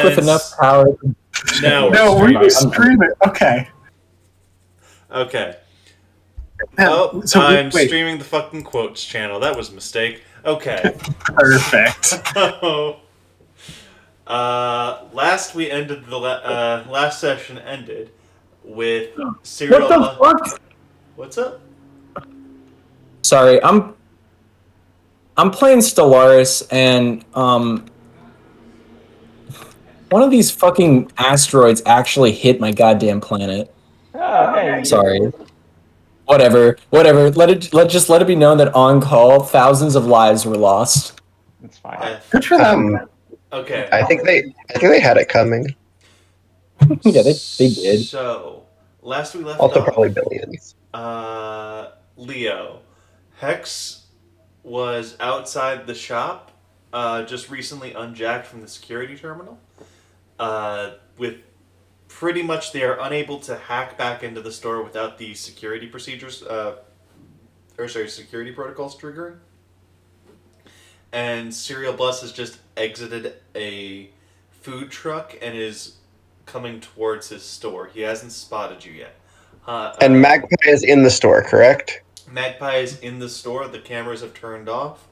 lock with enough power. Now No, we're streaming. Okay. Okay. Man, I'm streaming the fucking quotes channel. That was a mistake. Okay. Perfect. Last we ended the last session ended with serial. What the fuck? What's up? Sorry, I'm playing Stellaris, and one of these fucking asteroids actually hit my goddamn planet. Oh, hey. Sorry. Whatever. Let it be known that on call, thousands of lives were lost. It's fine. Good for them. Okay. I think they had it coming. Yeah, they did. So last we left Also, off, probably billions. Leo, Hex was outside the shop, just recently unjacked from the security terminal. With pretty much they are unable to hack back into the store without the security procedures, security protocols triggering. And Serial Bus has just exited a food truck and is coming towards his store. He hasn't spotted you yet. And Magpie is in the store, correct? Magpie is in the store. The cameras have turned off.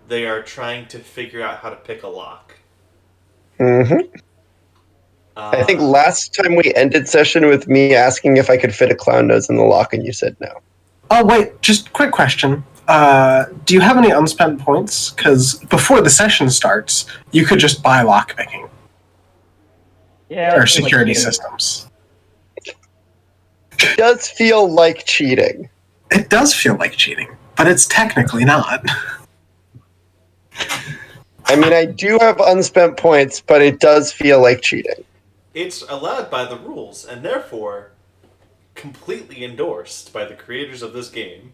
They are trying to figure out how to pick a lock. Mm-hmm. I think last time we ended session with me asking if I could fit a clown nose in the lock, and you said no. Oh, wait, just quick question. Do you have any unspent points? Because before the session starts, you could just buy lockpicking. Yeah. Or security systems. It does feel like cheating. It does feel like cheating, but it's technically not. I mean, I do have unspent points, but it does feel like cheating. It's allowed by the rules, and therefore completely endorsed by the creators of this game.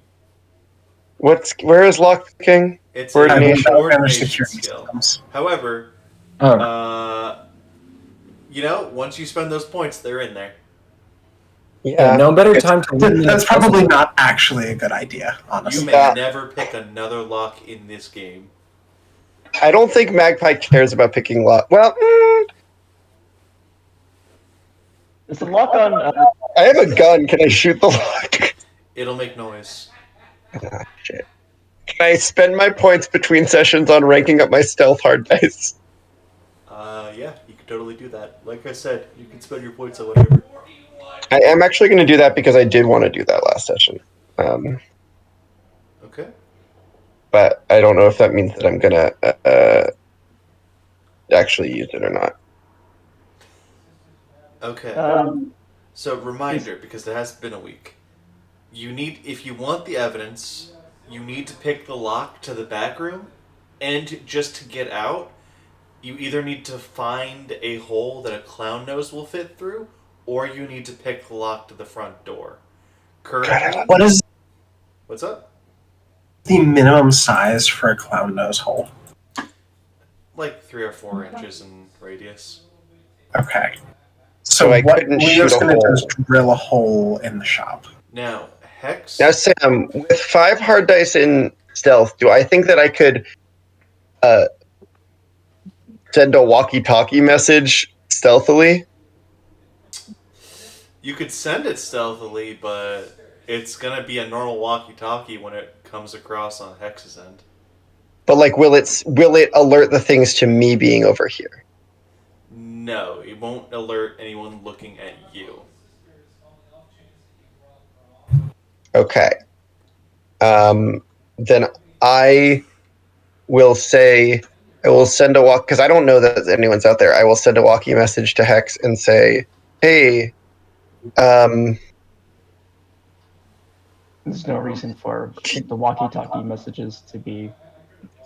Where is lockpicking? It's Coordination. coordination security skill. systems. However, Oh. Once you spend those points, they're in there. Yeah. No better time to win. That's probably not actually a good idea, You honestly. may never pick another lock in this game. I don't think Magpie cares about picking lock. Well, Is the lock on? I have a gun. Can I shoot the lock? It'll make noise. Ah, shit. Can I spend my points between sessions on ranking up my stealth hard dice? Yeah, you can totally do that. Like I said, you can spend your points on whatever. I am actually going to do that because I did want to do that last session. Okay. But I don't know if that means that I'm going to actually use it or not. Okay. So reminder, because it has been a week. If you want the evidence, you need to pick the lock to the back room, and just to get out, you either need to find a hole that a clown nose will fit through, or you need to pick the lock to the front door. Currently, What is what's up? the minimum size for a clown nose hole? Like 3 or 4 inches in radius. Okay. So I what couldn't we're shoot just a going to hole. just drill a hole in the shop. Now, Hex. Now, Sam, with 5 hard dice in stealth, do I think that I could send a walkie-talkie message stealthily? You could send it stealthily, but it's gonna be a normal walkie-talkie when it comes across on Hex's end. But like, will it alert the things to me being over here? No, it won't alert anyone looking at you. Okay. Then I will say, I will send a walk, because I don't know that anyone's out there. I will send a walkie message to Hex and say, hey, There's no reason for the walkie-talkie messages to be.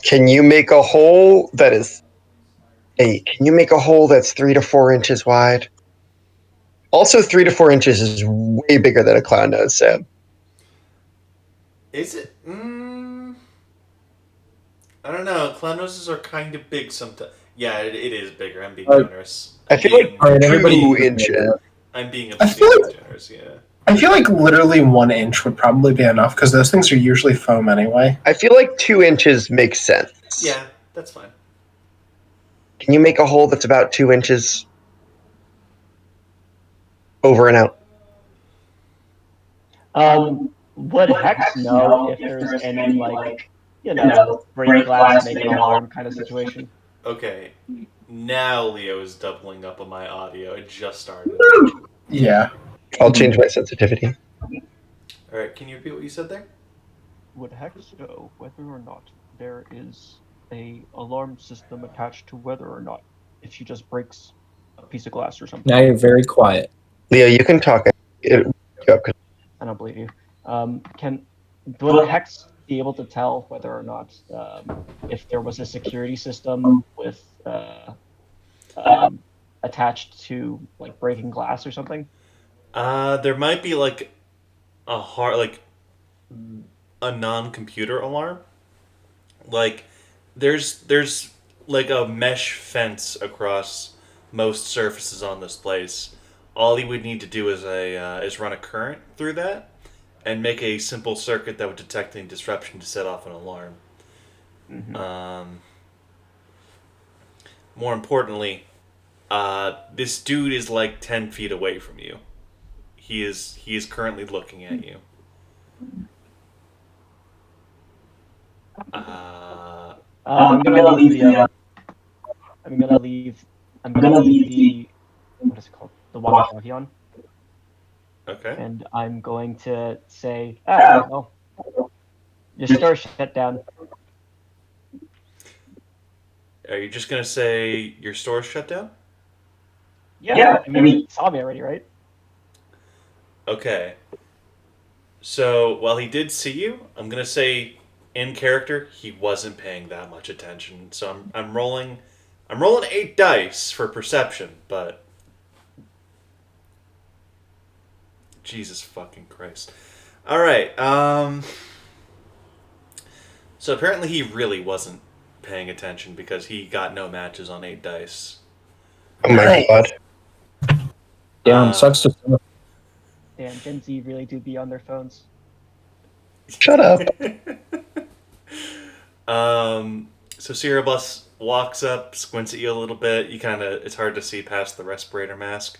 can you make a hole that is, hey, can you make a hole that's 3 to 4 inches wide? Also, 3 to 4 inches is way bigger than a clown nose, Sam. Is it? I don't know. Clown noses are kind of big sometimes. Yeah, it is bigger. I'm being generous. I feel like Alright, everybody 2 inches. I'm being I feel obscenely generous, yeah. I feel like literally 1 inch would probably be enough, because those things are usually foam anyway. I feel like 2 inches makes sense. Yeah, that's fine. Can you make a hole that's about 2 inches over and out? Would Hex know if there's any, like, break glass, make an alarm kind of situation? Okay, now Leo is doubling up on my audio. It just started. Yeah. I'll change my sensitivity. All right, can you repeat what you said there? Would Hex know whether or not there is a alarm system attached to whether or not if she just breaks a piece of glass or something? Now you're very quiet. Leo, you can talk. I don't believe you. Would Hex be able to tell whether or not if there was a security system with attached to like breaking glass or something? There might be like a non-computer alarm. Like there's like a mesh fence across most surfaces on this place. All he would need to do is run a current through that and make a simple circuit that would detect any disruption to set off an alarm. Mm-hmm. More importantly, this dude is like 10 feet away from you. He is currently looking at you. I'm gonna leave the. I'm gonna leave the. What is it called? The walkie-talkie on, Okay. and I'm going to say, well, your store's shut down. Are you just gonna say your store's shut down? Yeah, I mean, you saw me already, right? Okay. So while he did see you, I'm gonna say in character he wasn't paying that much attention. So I'm rolling 8 dice for perception, but Jesus fucking Christ. All right. So apparently he really wasn't paying attention because he got no matches on 8 dice. Oh my god. Damn, sucks to Damn, Gen Z really do be on their phones. Shut up. So Cerebus walks up, squints at you a little bit. It's hard to see past the respirator mask.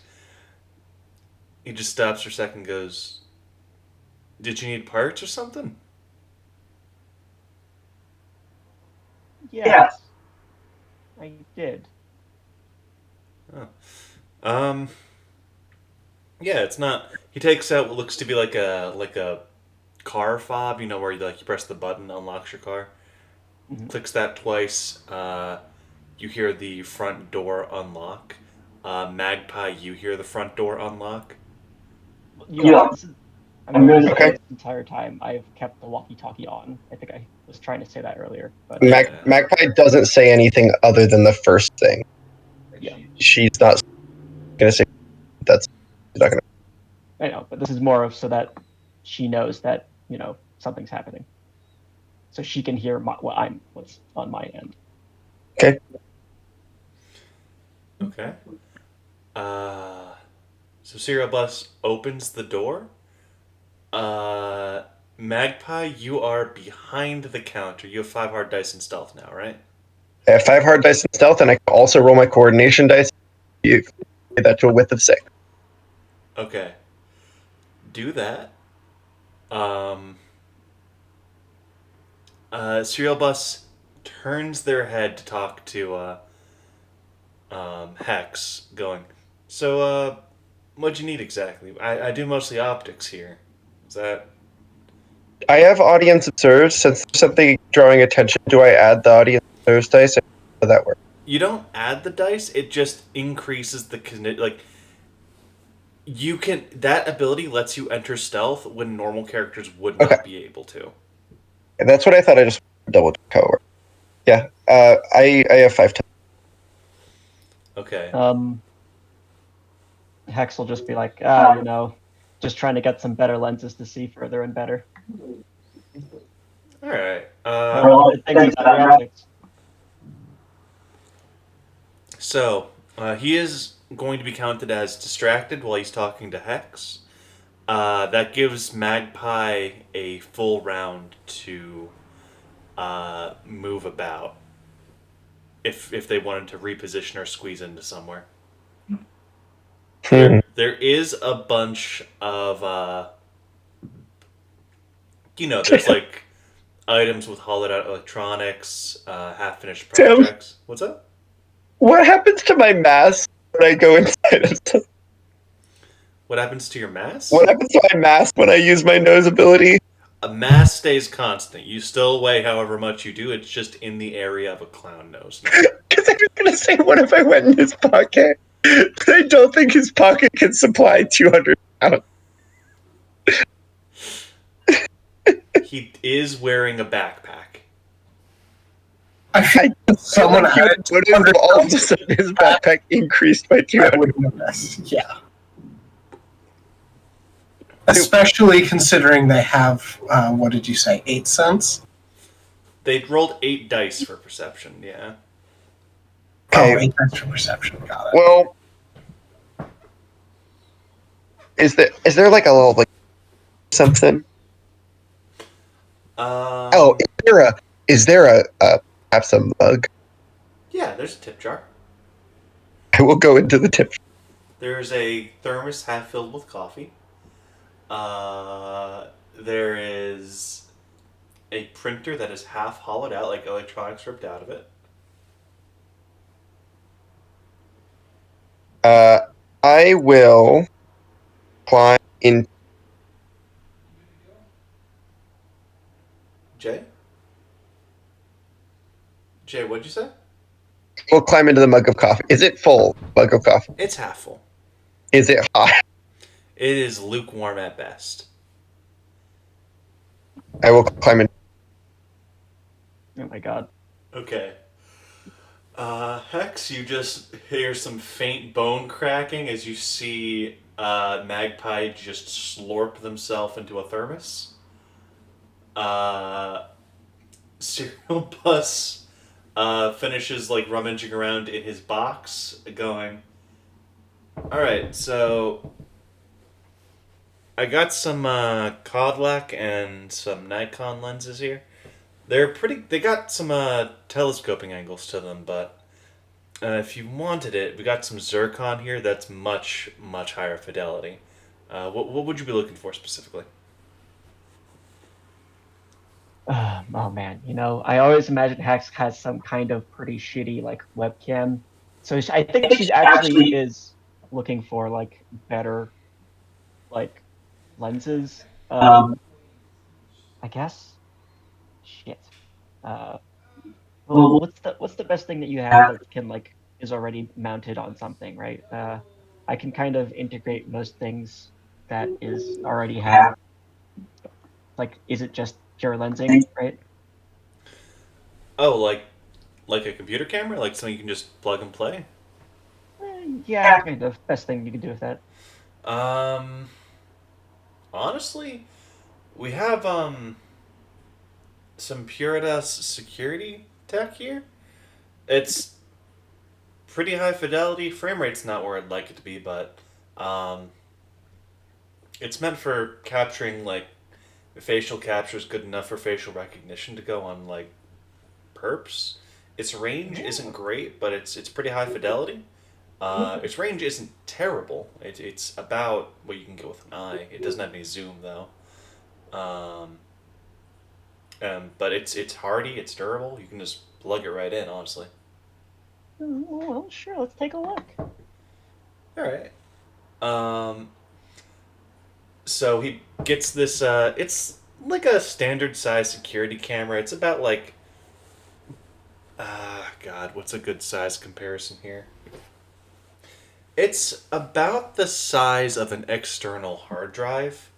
He just stops for a second and goes, "Did you need parts or something?" Yes. I did. Oh. Yeah, it's not. He takes out what looks to be like a car fob, where you press the button, unlocks your car. Mm-hmm. Clicks that twice. You hear the front door unlock. Magpie, you hear the front door unlock. I'm going to say this entire time I've kept the walkie-talkie on. I think I was trying to say that earlier, but Magpie doesn't say anything other than the first thing. yeah, She's not gonna say that's not gonna. I know. But this is more of so that she knows that something's happening, so she can hear what's on my end. Okay. Okay. So Serial Bus opens the door. Magpie, you are behind the counter. You have 5 hard dice in stealth now, right? I have 5 hard dice in stealth, and I can also roll my coordination dice. You get that to a width of 6. Okay. Do that. Serial Bus turns their head to talk to Hex, going, "So, what'd you need exactly? I do mostly optics here. Is that..." I have audience observed. Since there's something drawing attention, do I add the audience observed dice? How does that work? You don't add the dice, it just increases the... you can... That ability lets you enter stealth when normal characters would not be able to. And that's what I thought. I just double check how it works. Yeah, I have 5 times. Okay. Hex will just be like, just trying to get some better lenses to see further and better. Alright. So, he is going to be counted as distracted while he's talking to Hex. That gives Magpie a full round to move about. if they wanted to reposition or squeeze into somewhere. Hmm. There is a bunch of there's like items with hollowed out electronics, half finished Tim. projects. What's up? What happens to my mask when I go inside of something? What happens to your mass? What happens to my mask when I use my nose ability? A mass stays constant. You still weigh however much you do. It's just in the area of a clown nose. Because I was going to say, what if I went in his pocket? But I don't think his pocket can supply 200 pounds. He is wearing a backpack. I feel I someone like had you it would notice if all of a sudden his backpack increased by I 200. would notice. Yeah. Especially considering they have, what did you say, 8 cents? They rolled 8 dice for perception, yeah. Okay. Oh, 8 cents for perception. Got it. Well, is there like a little like something? Oh, is there a perhaps a mug? Yeah, there's a tip jar. I will go into the tip. There's a thermos half filled with coffee. There is a printer that is half hollowed out, like electronics ripped out of it. I will climb in. Jay? Jay, what'd you say? We'll climb into the mug of coffee. Is it full? Mug of coffee. It's half full. Is it hot? It is lukewarm at best. I will climb in. Oh my god. Okay. Hex, you just hear some faint bone cracking as you see Magpie just slurp themselves into a thermos. Serial Bus finishes like rummaging around in his box, going, alright, so I got some Codlac and some Nikon lenses here. They got some telescoping angles to them, but if you wanted it, we got some Zircon here that's much, much higher fidelity. What would you be looking for specifically? Oh man, I always imagine Hex has some kind of pretty shitty like webcam. So I think she actually is looking for like better like lenses. I guess. Shit. Well, what's the best thing that you have that can like is already mounted on something, right? I can kind of integrate most things that is already have. Like, is it just pure lensing, right? Oh, like a computer camera, like something you can just plug and play. Yeah, kind of. Best thing you can do with that. Honestly, we have some Puritas security tech here. It's pretty high fidelity. Frame rate's not where I'd like it to be, but it's meant for capturing like facial capture is good enough for facial recognition to go on like perps. Its range isn't great, but it's pretty high fidelity. Its range isn't terrible. It's about what you can get with an eye. It doesn't have any zoom though. But it's hardy. It's durable. You can just plug it right in. Honestly. Well, sure. Let's take a look. All right. So he gets this. It's like a standard size security camera. It's about like. God, what's a good size comparison here? It's about the size of an external hard drive,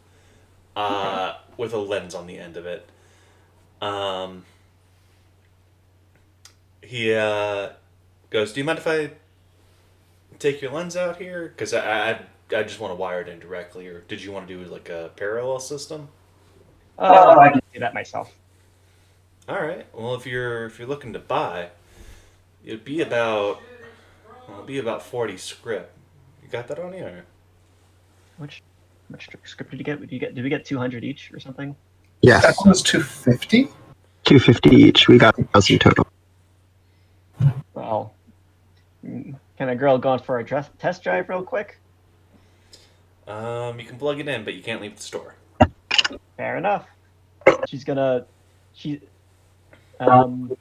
with a lens on the end of it. He goes, "Do you mind if I take your lens out here? Because I just want to wire it in directly, or did you want to do like a parallel system?" I can do that myself. All right. Well, if you're looking to buy, it'd be about 40 script. You got that on you? Or? How much script did you get? Did we get 200 each or something? That Yes, was 250. 250 each. We got 1,000 total. Can a girl go for a test drive real quick? You can plug it in, but you can't leave the store. Fair enough. She's gonna, she, um,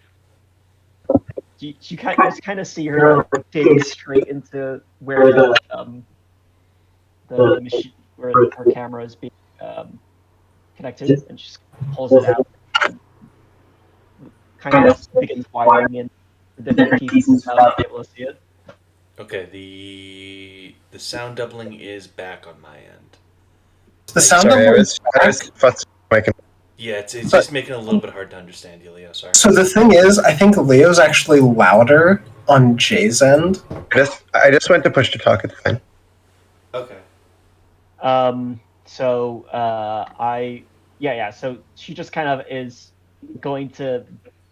you kind of see her like dig straight into where the machine where her camera is being connected, and she just pulls it out and kind of begins wiring in the different pieces without being able to see it. Okay, the sound doubling is back on my end. The sound Sorry, doubling is I was back. futzing my com- Yeah, it's But- just making it a little bit hard to understand you, Leo. Sorry. So the thing is, I think Leo's actually louder on Jay's end. I just went to push to talk. It's fine. Okay. So so she just kind of is going to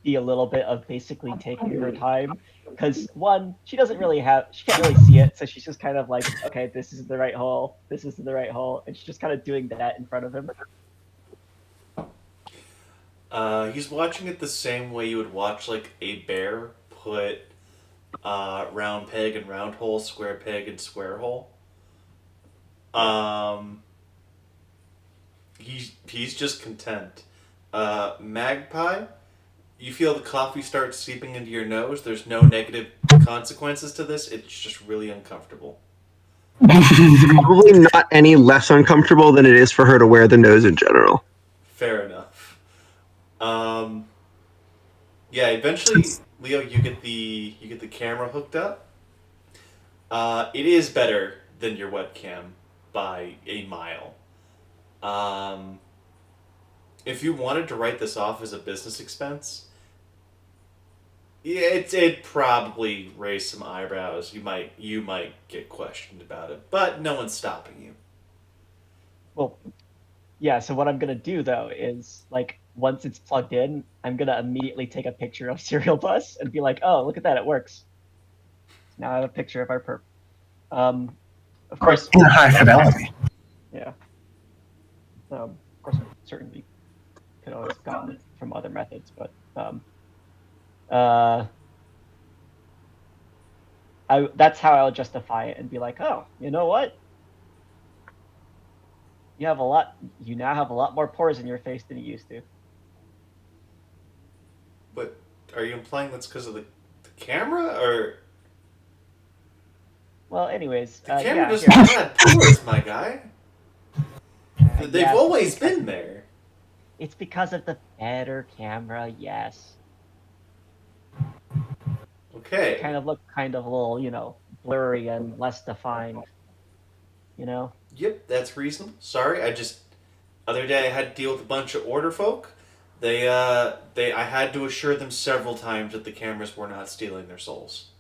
be a little bit of basically taking her time because one, she can't really see it, so she's just kind of like, okay, this isn't the right hole, this isn't the right hole, and she's just kind of doing that in front of him. He's watching it the same way you would watch like a bear put round peg and round hole, square peg and square hole. He's just content. Magpie, you feel the coffee start seeping into your nose. There's no negative consequences to this. It's just really uncomfortable. Probably not any less uncomfortable than it is for her to wear the nose in general. Fair enough. Yeah. Eventually, Leo, you get the camera hooked up. It is better than your webcam by a mile. If you wanted to write this off as a business expense, yeah, it'd probably raise some eyebrows. You might get questioned about it, but no one's stopping you. Well, yeah, so what I'm gonna do though is like once it's plugged in, I'm gonna immediately take a picture of Serial Bus and be like, oh, look at that, it works. Now I have a picture of our perp. Of course, In high fidelity. yeah. Of course, we certainly could always have gotten it from other methods, but that's how I'll justify it and be like, oh, you know what? You now have a lot more pores in your face than you used to. But are you implying that's because of the camera, or Well, anyways, the camera yeah, doesn't here. add pores, my guy? They've Yes, always been there. It's because of the better camera, yes. Okay. Kind of look kind of a little, blurry and less defined. Yep, that's reasonable. Sorry, other day I had to deal with a bunch of order folk. I had to assure them several times that the cameras were not stealing their souls.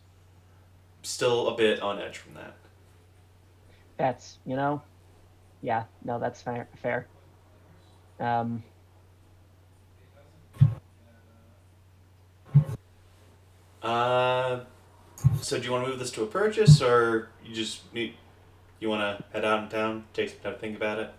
Still a bit on edge from that. That's, yeah, no, that's fair. So do you want to move this to a purchase, or you want to head out in town, take some time to think about it?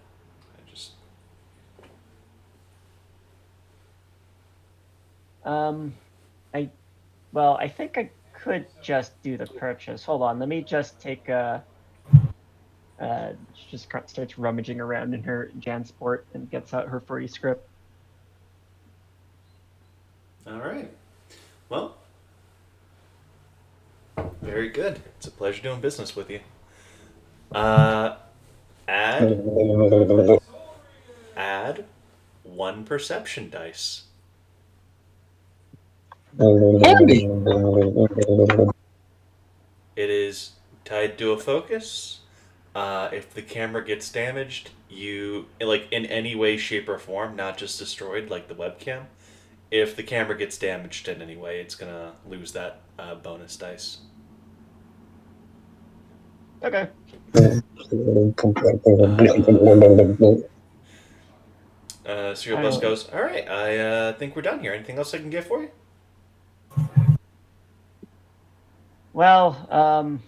I think I could just do the purchase. Hold on, let me just take she just starts rummaging around in her JanSport and gets out her free script. All right. Well, very good. It's a pleasure doing business with you. Add 1 perception dice. Handy. It is tied to a focus. If the camera gets damaged, you in any way, shape, or form, not just destroyed like the webcam. If the camera gets damaged in any way, it's gonna lose that bonus dice. Okay. Serial Bus goes, all right, I think we're done here. Anything else I can get for you? Well,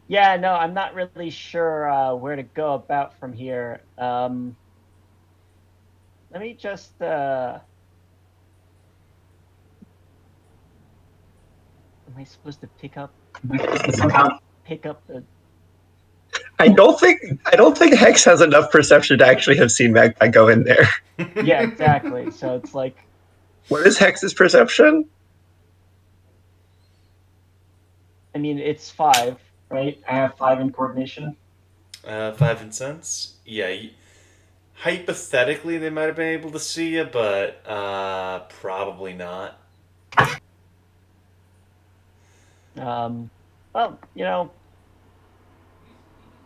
yeah, no, I'm not really sure where to go about from here. Let me just am I supposed to pick up somehow pick up the. I don't think Hex has enough perception to actually have seen Magpie go in there. Yeah, exactly. So it's like, What is Hex's perception? I mean, it's 5, right? I have 5 in coordination. 5 in sense. Yeah. Hypothetically, they might have been able to see you, but probably not. Well,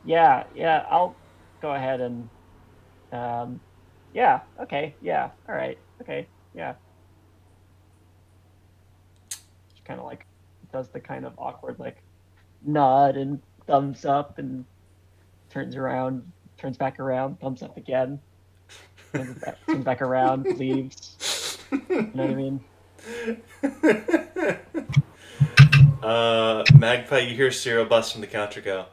yeah, I'll go ahead and, yeah, okay, yeah, all right, okay, yeah. She kind of like does the kind of awkward like nod and thumbs up and turns back around, thumbs up again, turns back around, leaves. You know what I mean? Magpie, you hear Cyril bust from the counter go.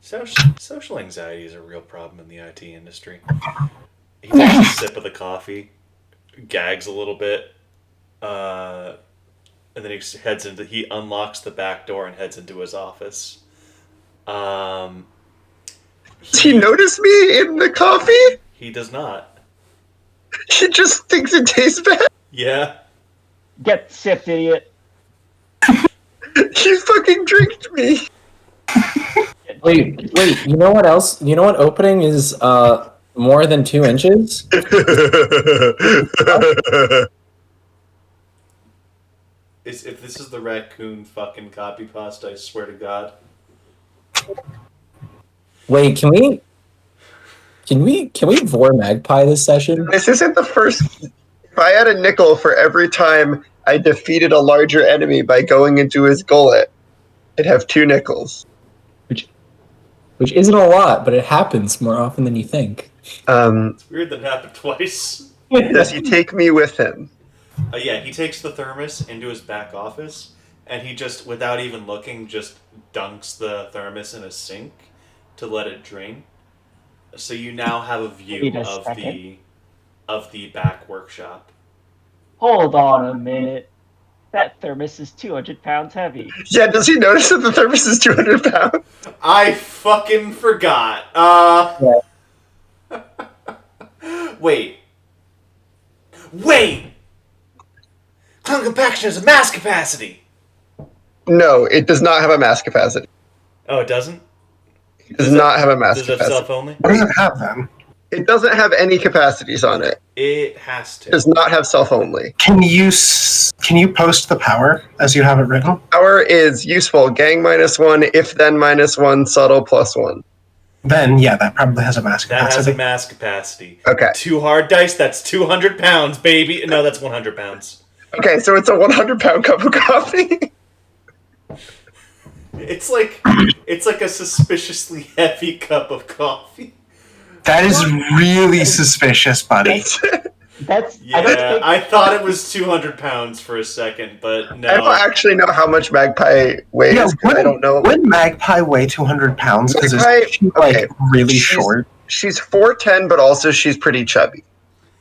Social anxiety is a real problem in the IT industry. He takes a sip of the coffee, gags a little bit, and then he unlocks the back door and heads into his office. Does he notice me in the coffee? He does not. He just thinks it tastes bad. Yeah. Get sipped, idiot. He fucking drinked me. Wait, you know what else? You know what opening is more than 2 inches? If this is the raccoon fucking copy pasta, I swear to God. Wait, can we vor Magpie this session? This isn't the first. If I had a nickel for every time I defeated a larger enemy by going into his gullet, I'd have 2 nickels. Which isn't a lot, but it happens more often than you think. It's weird that it happened twice. Does he take me with him? Yeah, he takes the thermos into his back office, and he just, without even looking, just dunks the thermos in a sink to let it drain. So you now have a view Wait a of second. the back workshop. Hold on a minute. That thermos is 200 pounds heavy. Yeah, does he notice that the thermos is 200 pounds? I fucking forgot. Wait. Clown compaction is a mass capacity. No, it does not have a mass capacity. Oh, it doesn't? It does not have a mass Does it have capacity. self only? What does it have then? It doesn't have any capacities on it. It has It to. does not have self only. Can you post the power as you have it written? Power is useful. Gang -1, if then -1, subtle +1. Then yeah, that probably has a mass That has capacity. a mass capacity. Okay. 2 hard dice, that's 200 pounds, baby. No, that's 100 pounds. Okay, so it's a 100-pound cup of coffee. It's like a suspiciously heavy cup of coffee. That is really suspicious, buddy. That's Yeah, I don't think I thought it was 200 pounds for a second, but no. I don't actually know how much Magpie weighs. Yeah, 'Cause I don't know. Would Magpie weigh 200 pounds? Because Magpie- she's like okay, really she's- short. She's 4'10", but also she's pretty chubby.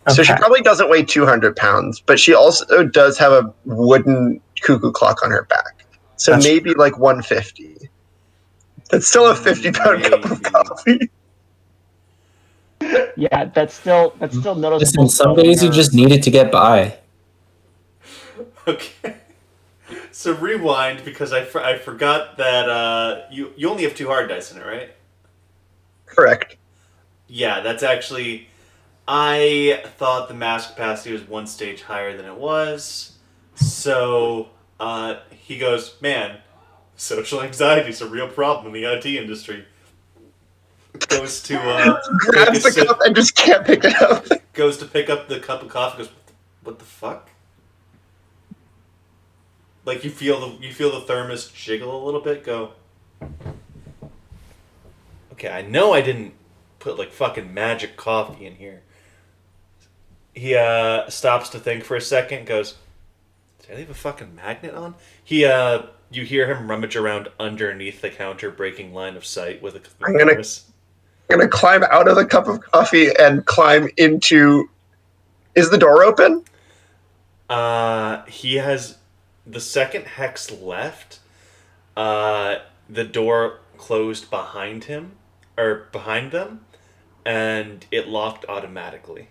So she Okay. probably doesn't weigh 200 pounds, but she also does have a wooden cuckoo clock on her back. So That's- maybe like 150. That's still a 50-pound cup of Maybe. coffee. yeah, that's still noticeable. Listen, some from days you her- just need it to get by. Okay. So rewind, because I forgot that you only have 2 hard dice in it, right? Correct. Yeah, that's actually... I thought the mass capacity was 1 stage higher than it was. So he goes, man, social anxiety is a real problem in the IT industry. Goes to Grabs the cup and just can't pick it up. goes to pick up the cup of coffee. Goes, what the fuck? Like you feel the thermos jiggle a little bit. Go. Okay, I know I didn't put like fucking magic coffee in here. He stops to think for a second. Goes, did I leave a fucking magnet on? You hear him rummage around underneath the counter, breaking line of sight with a I'm gonna- thermos. I'm going to climb out of the cup of coffee and climb into... Is the door open? He has the second Hex left. The door closed behind him, or behind them, and it locked automatically.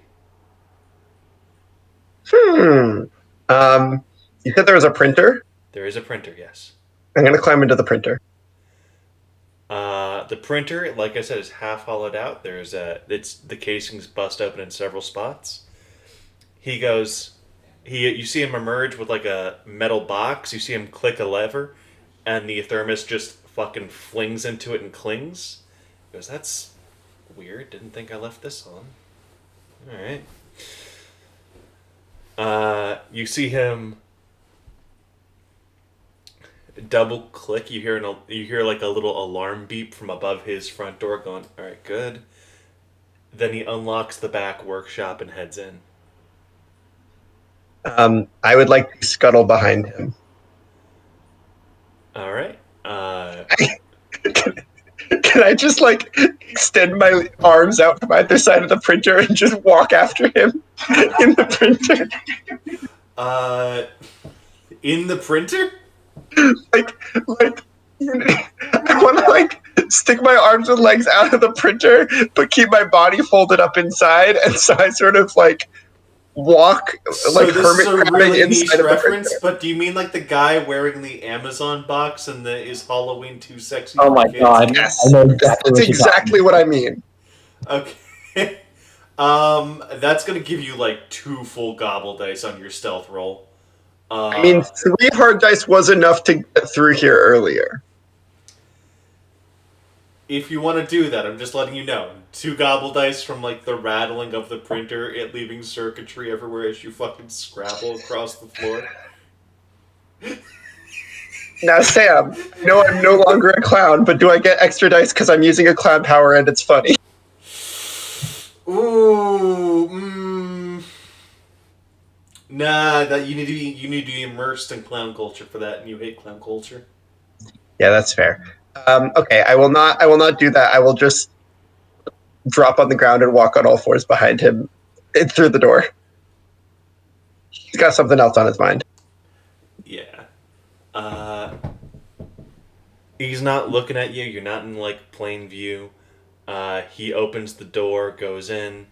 You said there was a printer? There is a printer, yes. I'm going to climb into the printer. The printer, like I said, is half hollowed out. The casing's bust open in several spots. You see him emerge with like a metal box. You see him click a lever, and the thermos just fucking flings into it and clings. He goes, "That's weird. Didn't think I left this on." All right. You see him double click. You hear like a little alarm beep from above his front door, going, "All right, good." Then he unlocks the back workshop and heads in. I would like to scuttle behind him. All right. Can I just like extend my arms out from either side of the printer and just walk after him in the printer? In the printer? like I want to like stick my arms and legs out of the printer, but keep my body folded up inside, and so I sort of like walk like this hermit is a crabbing really niche inside of the reference, printer. but do you mean like the guy wearing the Amazon box and the "Is Halloween Too Sexy Oh for my Kids"? god! Yes. I know exactly That's what you're exactly what I mean. Okay. That's gonna give you like 2 full gobble dice on your stealth roll. I mean, 3 hard dice was enough to get through here earlier. If you want to do that, I'm just letting you know. 2 gobble dice from like the rattling of the printer, it leaving circuitry everywhere as you fucking scrabble across the floor. Now, Sam, no, I'm no longer a clown, but do I get extra dice because I'm using a clown power and it's funny? Ooh, nah. That you need to be immersed in clown culture for that, and you hate clown culture. Yeah, that's fair. Okay, I will not do that. I will just drop on the ground and walk on all fours behind him through the door. He's got something else on his mind. Yeah. He's not looking at you. You're not in like plain view. He opens the door, goes in.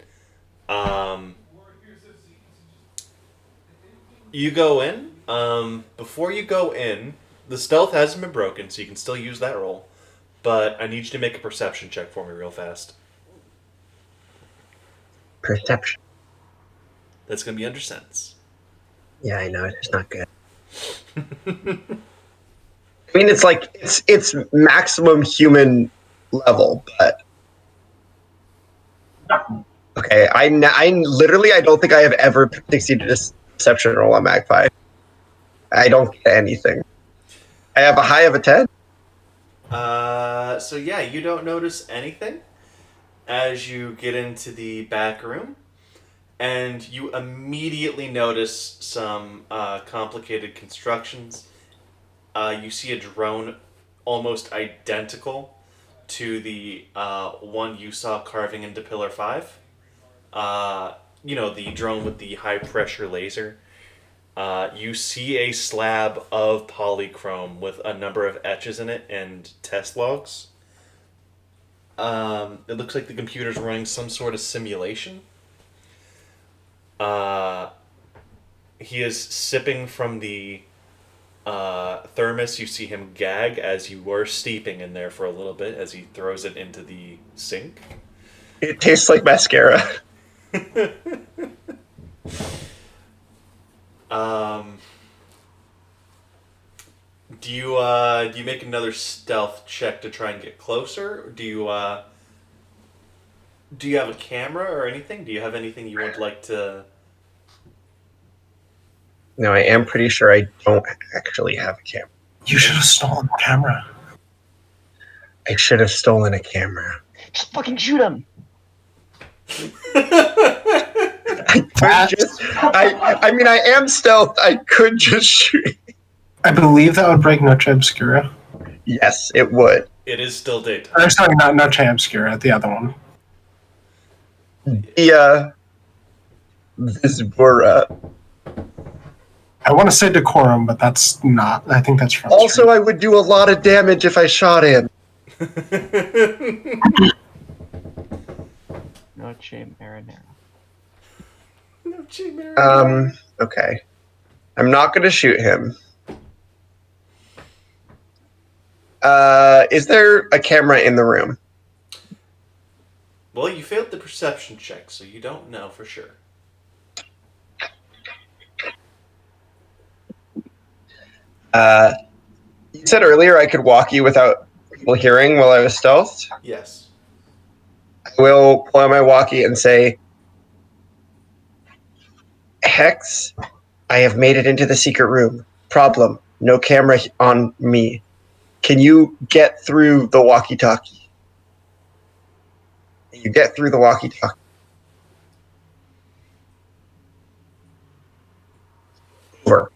You go in. Before you go in, the stealth hasn't been broken, so you can still use that roll. But I need you to make a perception check for me real fast. Perception. That's gonna be under sense. Yeah, I know. It's not good. I mean, it's like it's maximum human level, but okay. I literally I don't think I have ever succeeded a perception roll on Magpie. I don't get anything. I have a high of a 10. So yeah, you don't notice anything as you get into the back room, and you immediately notice some complicated constructions. You see a drone almost identical to the one you saw carving into Pillar 5. The drone with the high pressure laser. You see a slab of polychrome with a number of etches in it and test logs. It looks like the computer's running some sort of simulation. He is sipping from the thermos. You see him gag as you were steeping in there for a little bit as he throws it into the sink. It tastes like mascara. Do you make another stealth check to try and get closer? Do you have a camera or anything? Do you have anything you would like to? No, I am pretty sure I don't actually have a camera. You should have stolen the camera. I should have stolen a camera. Just fucking shoot him. I mean, I am stealth. I could just shoot. I believe that would break Noche Obscura. Yes, it would. It is still daytime. Or sorry, not Noche Obscura, the other one. The Visbura. I want to say decorum, but that's not. I think that's from. Also, I would do a lot of damage if I shot him. Noche Marinara. Okay. I'm not going to shoot him. Is there a camera in the room? Well, you failed the perception check, so you don't know for sure. You said earlier I could walk you without people hearing while I was stealthed. Yes. I will pull out my walkie and say, Hex, I have made it into the secret room. Problem, no camera on me. Can you get through the walkie-talkie? You get through the walkie-talkie. Over.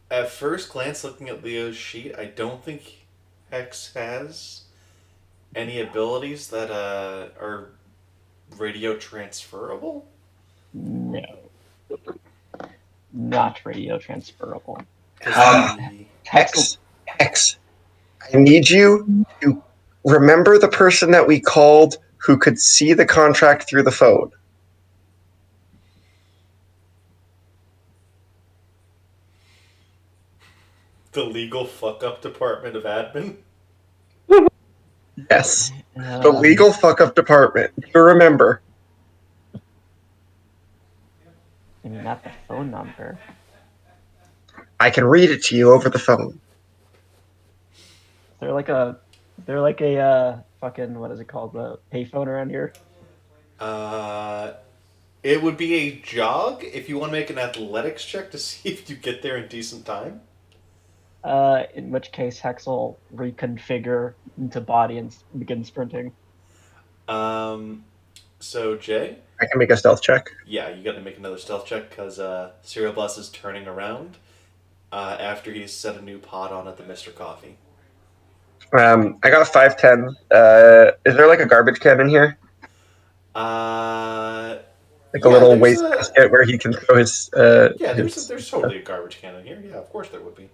At first glance, looking at Leo's sheet, I don't think Hex has any abilities that are radio transferable. No. Not radio transferable. Hex, I need you to remember the person that we called who could see the contract through the phone. The legal fuck-up department of admin? Yes. The legal fuck-up department. Do you remember? I mean, not the phone number. I can read it to you over the phone. They're like a fucking, what is it called, the payphone around here? It would be a jog if you want to make an athletics check to see if you get there in decent time. In which case Hex will reconfigure into body and begin sprinting. So Jay? I can make a stealth check. Yeah, you got to make another stealth check because Serial Blast is turning around after he's set a new pot on at the Mr. Coffee. I got a 5'10". Is there like a garbage can in here? Like a little waste basket where he can throw his. Yeah, there's totally a garbage can in here. Yeah, of course there would be.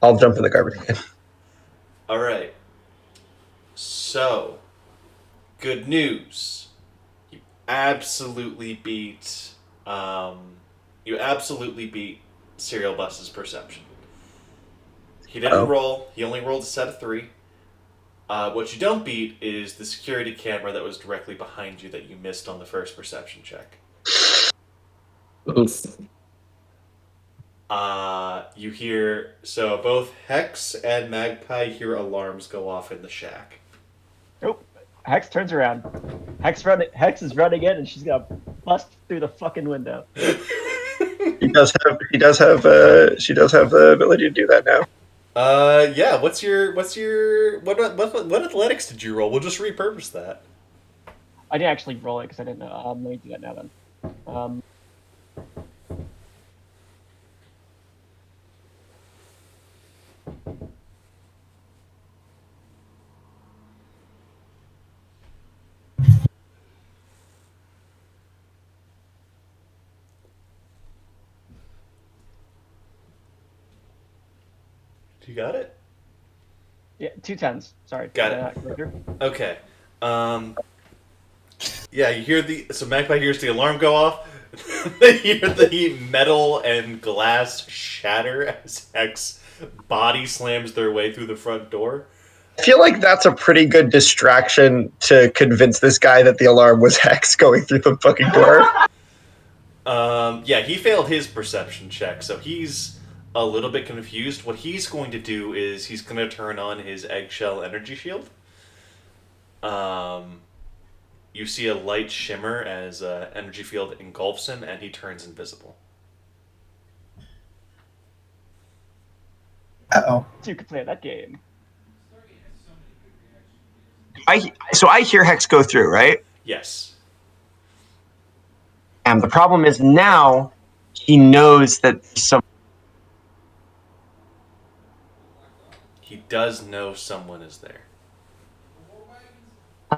I'll jump in the garbage can. All right. So, good news. You absolutely beat. Serial Bus's perception. He didn't roll. He only rolled a set of 3. What you don't beat is the security camera that was directly behind you that you missed on the first perception check. Oof. You hear, so both Hex and Magpie hear alarms go off in the shack. Oh, Hex turns around. Hex is running in, and she's gonna bust through the fucking window. She does have the ability to do that now. Yeah. What athletics did you roll? We'll just repurpose that. I didn't actually roll it because I didn't know. Let me do that now then. You got it? Yeah, 2 10s. Sorry. Got it. Okay. Yeah, you hear so Magpie hears the alarm go off. They hear the metal and glass shatter as Hex body slams their way through the front door. I feel like that's a pretty good distraction to convince this guy that the alarm was Hex going through the fucking door. Yeah, he failed his perception check, so he's a little bit confused. What he's going to do is he's going to turn on his eggshell energy shield. You see a light shimmer as energy field engulfs him, and he turns invisible. Uh-oh. So you could play that game. So I hear Hex go through, right? Yes. And the problem is now he knows that some. He does know someone is there.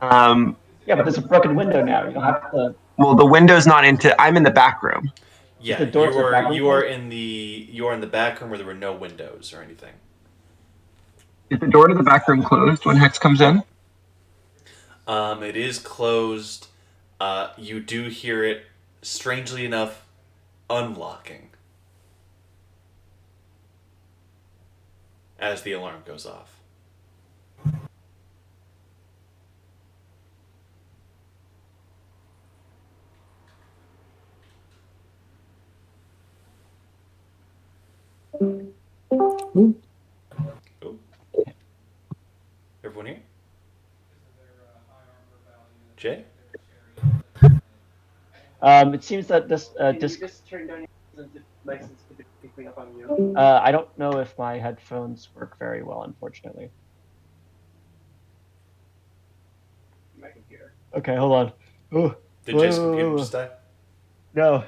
Yeah, but there's a broken window now. You don't have to. Well, the window's not into. I'm in the back room. Yeah, the door to the back room you are closed? in the back room where there were no windows or anything. Is the door to the back room closed when Hex comes in? It is closed. You do hear it, strangely enough, unlocking as the alarm goes off. Oh. Everyone here? Jay? It seems that this disc. I don't know if my headphones work very well, unfortunately. My computer. Okay, hold on. Ooh. Did Jay's computer just die? No,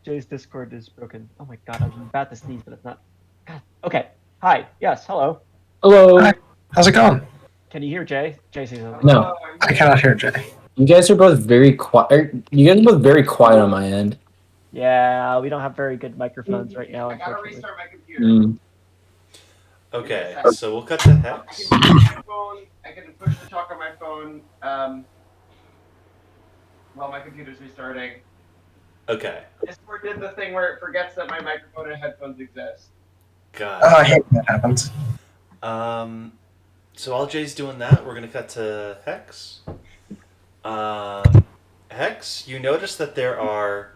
Jay's Discord is broken. Oh my god, I'm about to sneeze, but it's not. God. Okay. Hi. Yes. Hello. Hello. Hi. How's it going? Can you hear Jay? Jay says something. No, I cannot hear Jay. you guys are both very quiet. You guys are both very quiet on my end. Yeah, we don't have very good microphones right now. I gotta Unfortunately. restart my computer. Mm. Okay, so we'll cut to Hex. I can push my phone. I can push to talk on my phone while my computer's restarting. Okay, Discord did the thing where it forgets that my microphone and headphones exist. got Oh, I it. hate when that happens. So while Jay's doing that, we're gonna cut to Hex. Hex, you notice that there are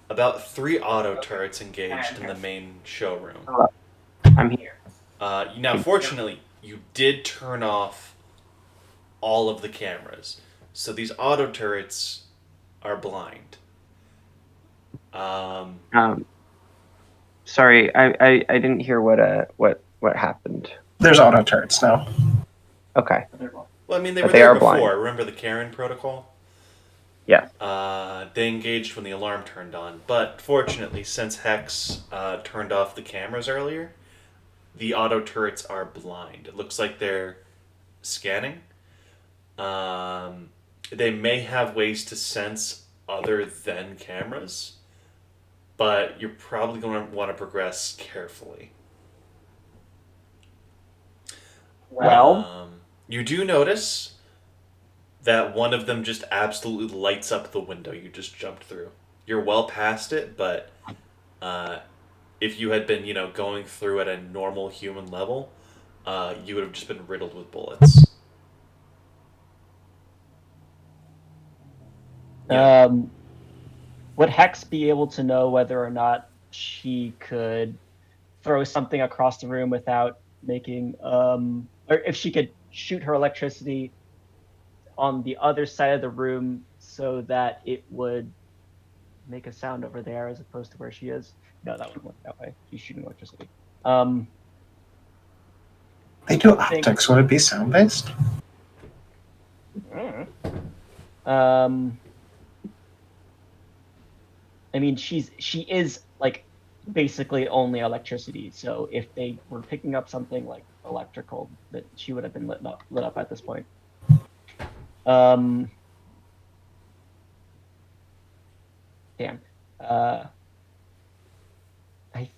about 3 auto turrets engaged in the main showroom. I'm here. Now, fortunately, you did turn off all of the cameras, so these auto turrets are blind. Sorry, I didn't hear what happened. There's auto turrets now. Okay. Well, I mean, they But were they there are before. blind. Remember the Karen protocol? Yeah. They engaged when the alarm turned on, but fortunately, since Hex turned off the cameras earlier, the auto turrets are blind. It looks like they're scanning. They may have ways to sense other than cameras, but you're probably going to want to progress carefully. Well, You do notice that one of them just absolutely lights up the window you just jumped through. You're well past it, but if you had been, going through at a normal human level, you would have just been riddled with bullets. Yeah. Would Hex be able to know whether or not she could throw something across the room without making, or if she could shoot her electricity on the other side of the room so that it would make a sound over there as opposed to where she is? No, that wouldn't work that way. She's shooting electricity. They do optics. Would it be sound based? I mean, she is like basically only electricity. So if they were picking up something like electrical, that she would have been lit up at this point. Damn. I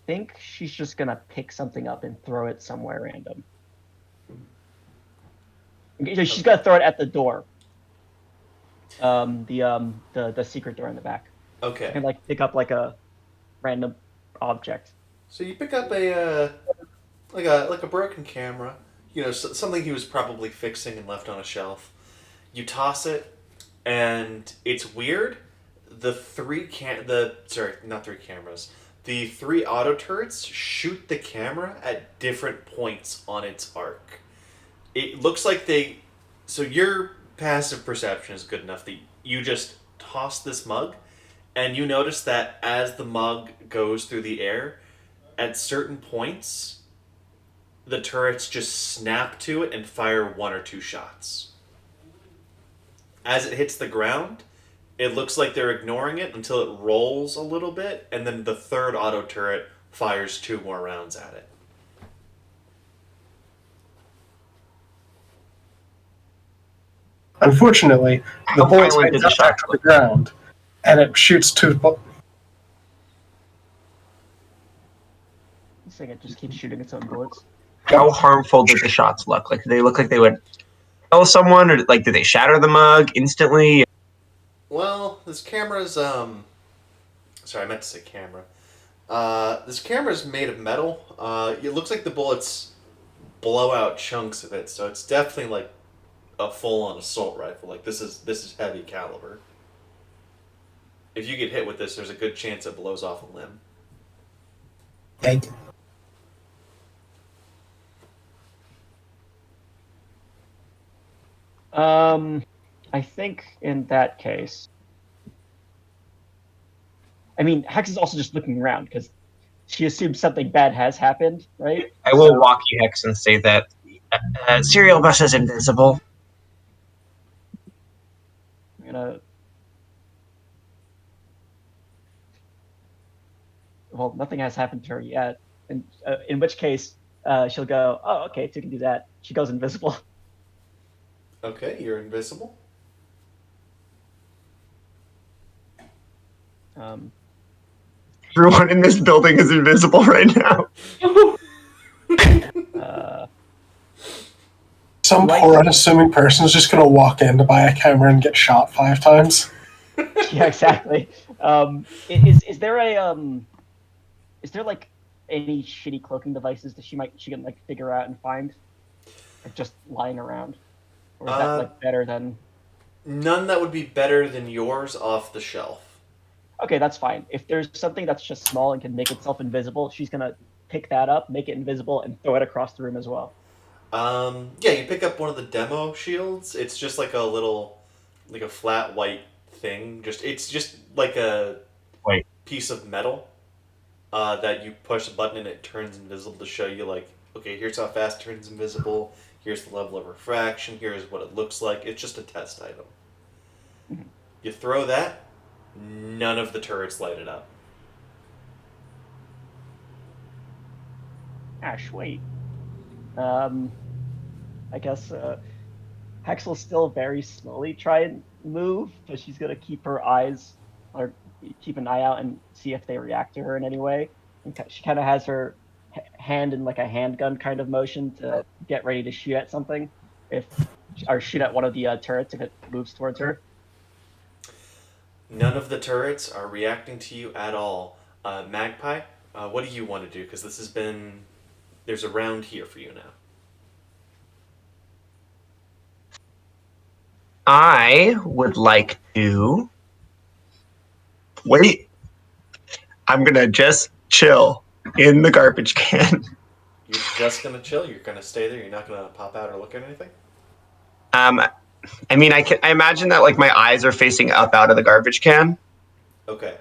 think she's just gonna pick something up and throw it somewhere random. She's gonna throw it at the door. The secret door in the back. Okay. And like pick up like a random object. So you pick up a broken camera, something he was probably fixing and left on a shelf. You toss it, and it's weird. The 3 auto turrets shoot the camera at different points on its arc. It looks like so your passive perception is good enough that you just toss this mug, and you notice that as the mug goes through the air, at certain points, the turrets just snap to it and fire 1 or 2 shots. As it hits the ground, it looks like they're ignoring it until it rolls a little bit, and then the 3rd auto turret fires 2 more rounds at it. Unfortunately, the How bullet violent did the hits shot to the ground, and it shoots two. This thing, it just keeps shooting its own bullets. How harmful did the shots look? Like, did they look like they would kill someone, or like, did they shatter the mug instantly? Well, this camera's sorry, I meant to say camera. This camera's made of metal. It looks like the bullets blow out chunks of it, so it's definitely like a full-on assault rifle. Like this is heavy caliber. If you get hit with this, there's a good chance it blows off a limb. Thank you. I think in that case, I mean, Hex is also just looking around because she assumes something bad has happened, right? I will walk you, Hex, and say that Serial Bus is invisible. I'm gonna. Well, nothing has happened to her yet, and in which case, she'll go, "Oh, okay, so you can do that." She goes invisible. Okay, you're invisible. Everyone in this building is invisible right now. Some Like- poor unassuming person is just going to walk in to buy a camera and get shot 5 times. Yeah, exactly. Is there is there like any shitty cloaking devices that she can like figure out and find, like just lying around, or is that like better than? None that would be better than yours off the shelf. Okay, that's fine. If there's something that's just small and can make itself invisible, she's gonna pick that up, make it invisible, and throw it across the room as well. Yeah, you pick up one of the demo shields. It's just like a flat white thing. It's just like a White. piece of metal that you push a button and it turns invisible to show you like, okay, here's how fast it turns invisible. Here's the level of refraction. Here's what it looks like. It's just a test item. You throw that, none of the turrets light it up. Ash, wait. I guess Hex will still very slowly try and move, but she's gonna keep her eyes or keep an eye out and see if they react to her in any way. And she kind of has her hand in like a handgun kind of motion to get ready to shoot at something, or shoot at one of the turrets if it moves towards her. None of the turrets are reacting to you at all. Magpie, what do you want to do? Because there's a round here for you now. I would like to wait. I'm gonna just chill in the garbage can. You're just gonna chill. You're gonna stay there. You're not gonna pop out or look at anything. I mean, I imagine that like my eyes are facing up out of the garbage can. Okay.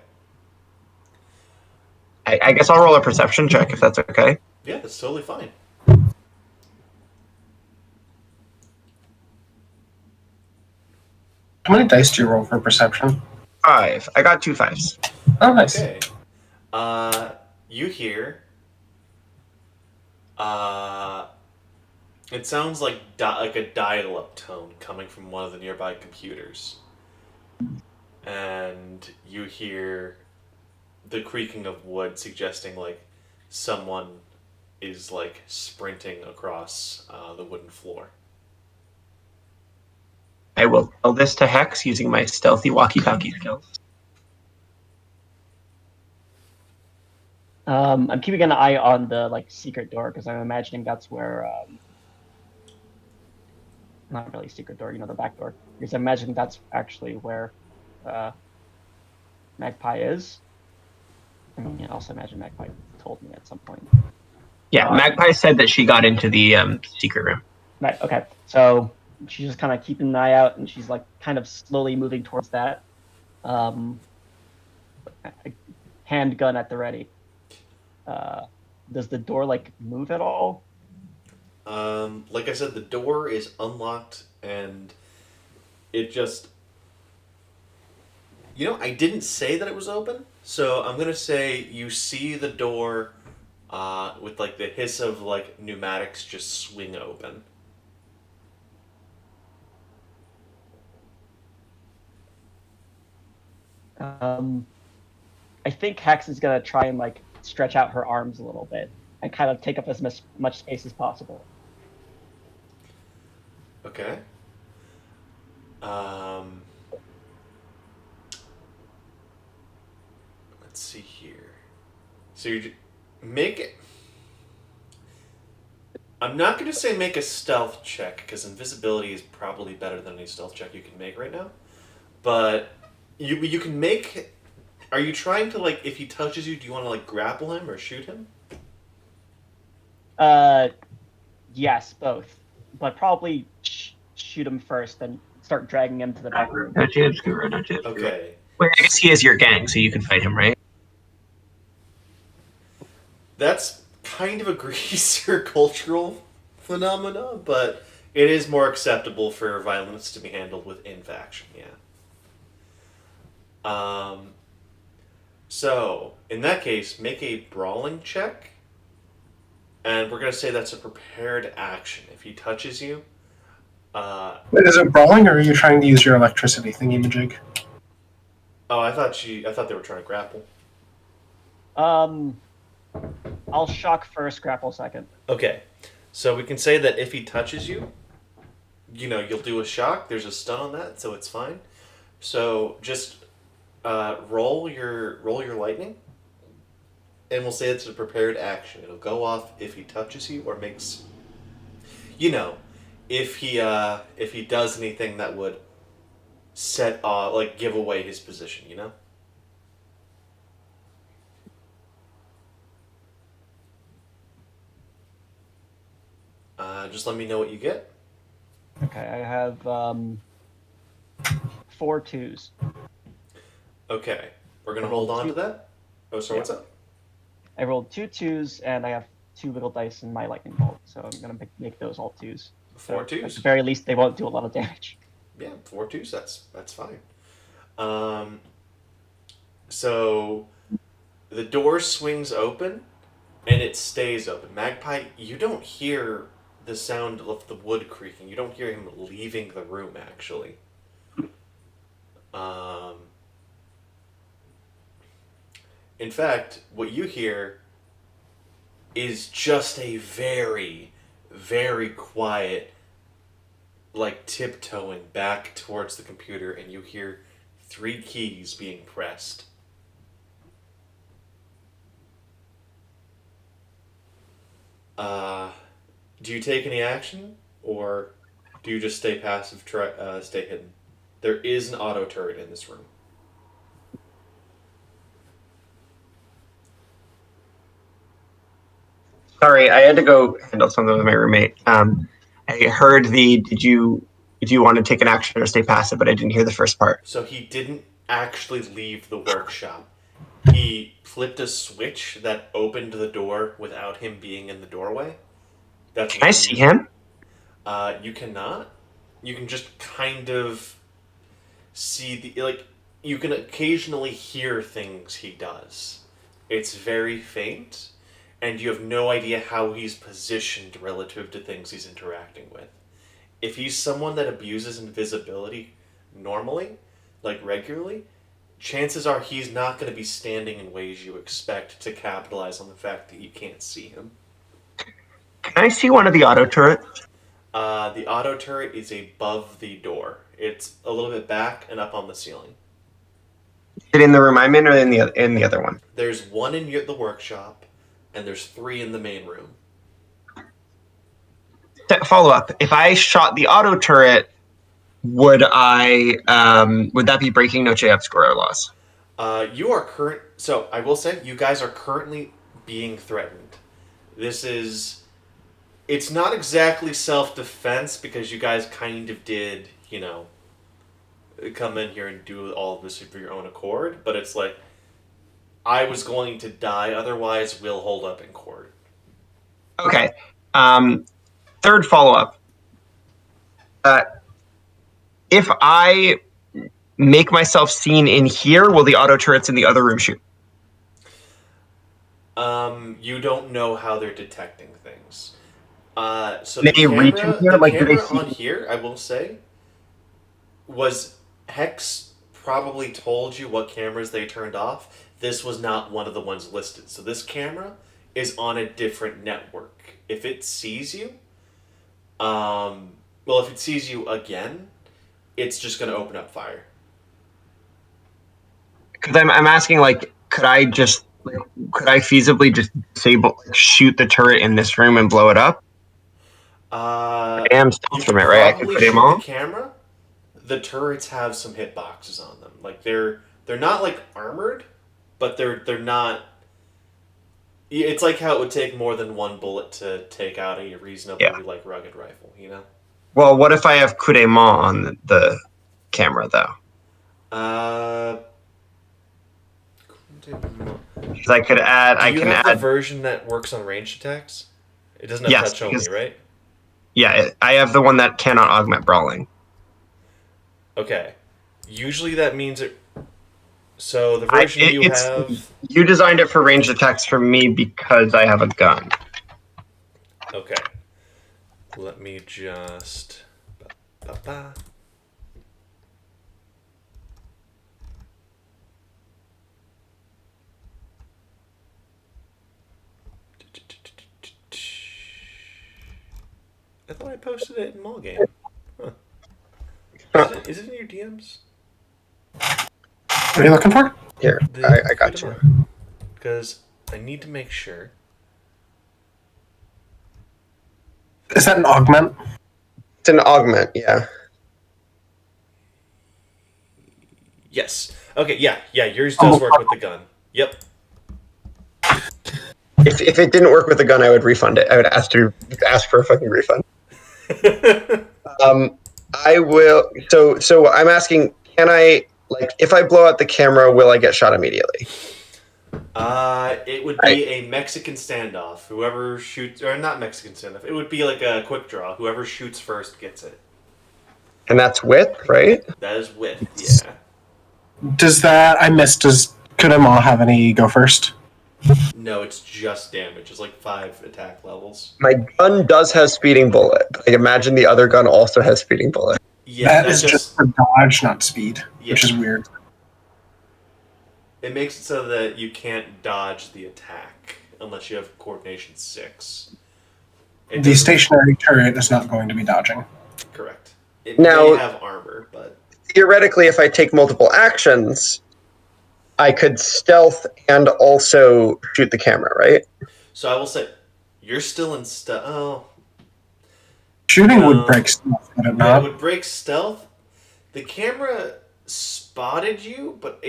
I guess I'll roll a perception check if that's okay. Yeah, that's totally fine. How many dice do you roll for perception? 5. I got 2 5s. Oh, nice. Okay. You hear. It sounds like like a dial-up tone coming from one of the nearby computers, and you hear the creaking of wood, suggesting like someone is like sprinting across the wooden floor. I will tell this to Hex using my stealthy walkie-talkie skills. I'm keeping an eye on the like secret door because I'm imagining that's where not really secret door, the back door. Because I'm imagining that's actually where Magpie is. I mean, I also imagine Magpie told me at some point. Yeah, Magpie said that she got into the secret room. Right. Okay. So she's just kind of keeping an eye out, and she's like kind of slowly moving towards that. Handgun at the ready. Does the door like move at all? Like I said, the door is unlocked, and it just... I didn't say that it was open, so I'm gonna say you see the door with like the hiss of like pneumatics just swing open. I think Hex is gonna try and like stretch out her arms a little bit and kind of take up as much space as possible. Okay. Let's see here. So you make it. I'm not going to say make a stealth check because invisibility is probably better than any stealth check you can make right now. But you can make. Are you trying to like if he touches you? Do you want to like grapple him or shoot him? Yes, both, but probably shoot him first, then start dragging him to the back room. Okay. Wait, I guess he is your gang, so you can fight him, right? That's kind of a greaser cultural phenomena, but it is more acceptable for violence to be handled within faction, yeah. So, in that case, make a brawling check, and we're going to say that's a prepared action. If he touches you, Is it brawling, or are you trying to use your electricity thingy-majig? oh, I thought they were trying to grapple. I'll shock first, grapple second. Okay, so we can say that if he touches you, you'll do a shock. There's a stun on that, so it's fine. So just roll your lightning, and we'll say it's a prepared action. It'll go off if he touches you or makes, if he does anything that would give away his position. Just let me know what you get. Okay, I have 4 2s. Okay, we're gonna hold on to that. Oh, sorry, what's up? I rolled 2 2s, and I have 2 little dice in my lightning bolt, so I'm gonna make those all 2s. 4 At 2s. the very least, they won't do a lot of damage. Yeah, 4 2s. That's fine. So the door swings open, and it stays open. Magpie, you don't hear the sound of the wood creaking. You don't hear him leaving the room, actually. In fact, what you hear is just a very, very quiet, like tiptoeing back towards the computer, and you hear 3 keys being pressed. Do you take any action, or do you just stay passive, stay hidden? There is an auto turret in this room. Sorry, I had to go handle something with my roommate. I heard did you want to take an action or stay passive, but I didn't hear the first part. So he didn't actually leave the workshop. He flipped a switch that opened the door without him being in the doorway. Can I see him? You cannot. You can just kind of see you can occasionally hear things he does. It's very faint, and you have no idea how he's positioned relative to things he's interacting with. If he's someone that abuses invisibility normally, regularly, chances are he's not going to be standing in ways you expect to capitalize on the fact that you can't see him. Can I see one of the auto turrets? The auto turret is above the door. It's a little bit back and up on the ceiling. Is it in the room I'm in, or in the other one? There's 1 in the workshop, and there's 3 in the main room. Follow up. If I shot the auto turret, would that be breaking Noche Obscura laws? So I will say, you guys are currently being threatened. It's not exactly self-defense, because you guys kind of did, come in here and do all of this for your own accord, but it's like, I was going to die, otherwise we'll hold up in court. Okay. Third follow-up. If I make myself seen in here, will the auto turrets in the other room shoot? You don't know how they're detecting things. So May they reach in here? The Do they camera see? on here, I will say, was Hex probably told you what cameras they turned off. This was not one of the ones listed. So this camera is on a different network. If it sees you, if it sees you again, it's just going to open up fire. Because I'm asking, like, could I feasibly just shoot the turret in this room and blow it up? I am stealth from it, right? I can Probably put him shoot on. the camera. The turrets have some hitboxes on them. Like they're not like armored, but they're not. It's like how it would take more than one bullet to take out a reasonably like rugged rifle, you know. Well, what if I have coup de main on the camera though? Because I could add. Do you have the version that works on ranged attacks? It doesn't have touch only, right? Yeah, I have the one that cannot augment brawling. Okay. Usually that means it. So the version you have. You designed it for ranged attacks for me because I have a gun. Okay. Let me just. I thought I posted it in Mall Game. Huh. Is it in your DMs? What are you looking for? Here, I got you. Because I need to make sure. Is that an augment? It's an augment, yeah. Yes. Okay, yeah. Yours does work with the gun. Yep. If it didn't work with the gun, I would refund it. I would ask for a fucking refund. I will. So I'm asking, can I, like, if I blow out the camera, will I get shot immediately? It would be a Mexican standoff. Whoever shoots, or not Mexican standoff. It would be like a quick draw. Whoever shoots first gets it. And that's width, right? That is width. Yeah. Does coup de main have any go first? No, it's just damage. It's like 5 attack levels. My gun does have speeding bullet. I imagine the other gun also has speeding bullet. Yeah, that is just for dodge, not speed, which is weird. It makes it so that you can't dodge the attack unless you have coordination 6. The stationary turret is not going to be dodging. Correct. It Now, may have armor, but theoretically, if I take multiple actions, I could stealth and also shoot the camera, right? So I will say, you're still in stealth. Oh. Shooting would break stealth, would it not? It would break stealth. The camera spotted you, but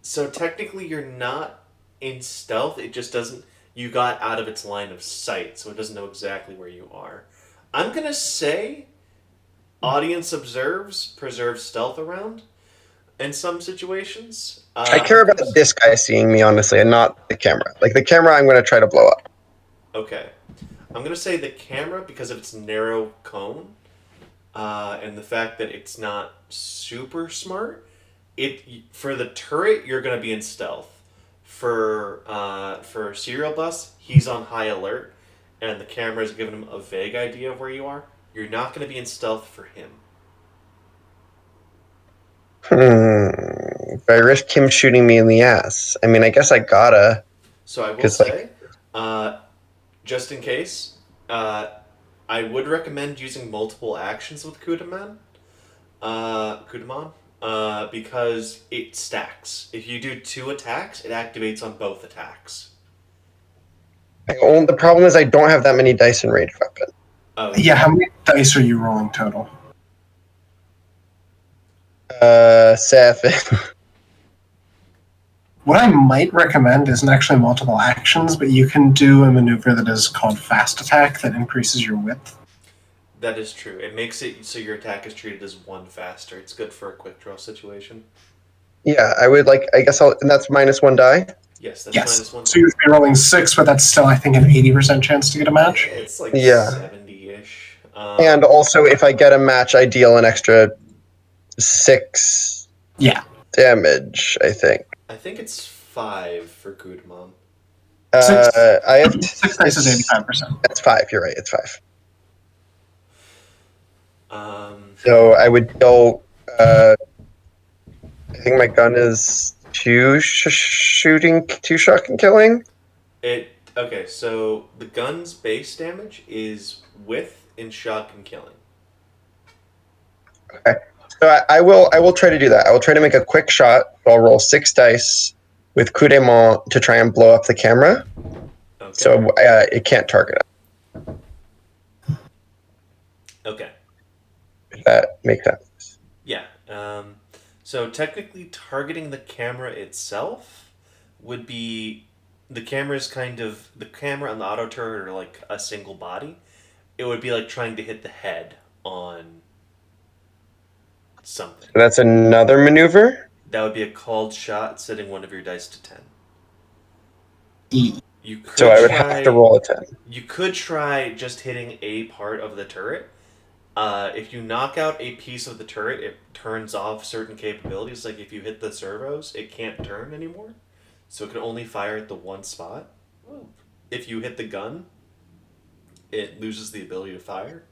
so technically you're not in stealth. It just doesn't. You got out of its line of sight, so it doesn't know exactly where you are. I'm gonna say, audience preserves stealth around. In some situations, I care about this guy seeing me, honestly, and not the camera. Like, the camera, I'm going to try to blow up. Okay, I'm gonna say the camera because of its narrow cone, and the fact that it's not super smart. For the turret, you're gonna be in stealth. For Serial Bus, he's on high alert, and the camera's giving him a vague idea of where you are. You're not gonna be in stealth for him. If I risk him shooting me in the ass, I mean, I guess I gotta. So I will say, just in case, I would recommend using multiple actions with coup de main, because it stacks. If you do 2 attacks, it activates on both attacks. The problem is I don't have that many dice in ranged weapon. Oh, Yeah, how many dice are you rolling total? 7. What I might recommend isn't actually multiple actions, but you can do a maneuver that is called fast attack that increases your width. That is true. It makes it so your attack is treated as 1 faster. It's good for a quick draw situation. Yeah, I would like. I guess and that's -1 die. Yes, that's Yes. -1. So you'd be rolling 6, but that's still, I think, an 80% chance to get a match. It's like Yeah. 70-ish. And also, if I get a match, I deal an extra 6 damage, I think. I think it's 5 for coup de main. I have 6 dice is 85%. That's 5. You're right. It's 5. Um, So I would deal think my gun is two shot and killing. Okay, so the gun's base damage is with in shock and killing. So I will try to do that. I will try to make a quick shot. I'll roll 6 dice with coup de main to try and blow up the camera, Okay. so it can't target us. Okay. If that makes sense. Yeah. So technically, targeting the camera itself would be the camera's kind of the camera and the auto turret are like a single body. It would be like trying to hit the head on something. So that's another maneuver. That would be a called shot, setting one of your dice to 10. You could So I would have to roll a 10. You could try just hitting a part of the turret. If you knock out a piece of the turret, it turns off certain capabilities. Like if you hit the servos, it can't turn anymore. So it can only fire at the one spot. If you hit the gun, it loses the ability to fire.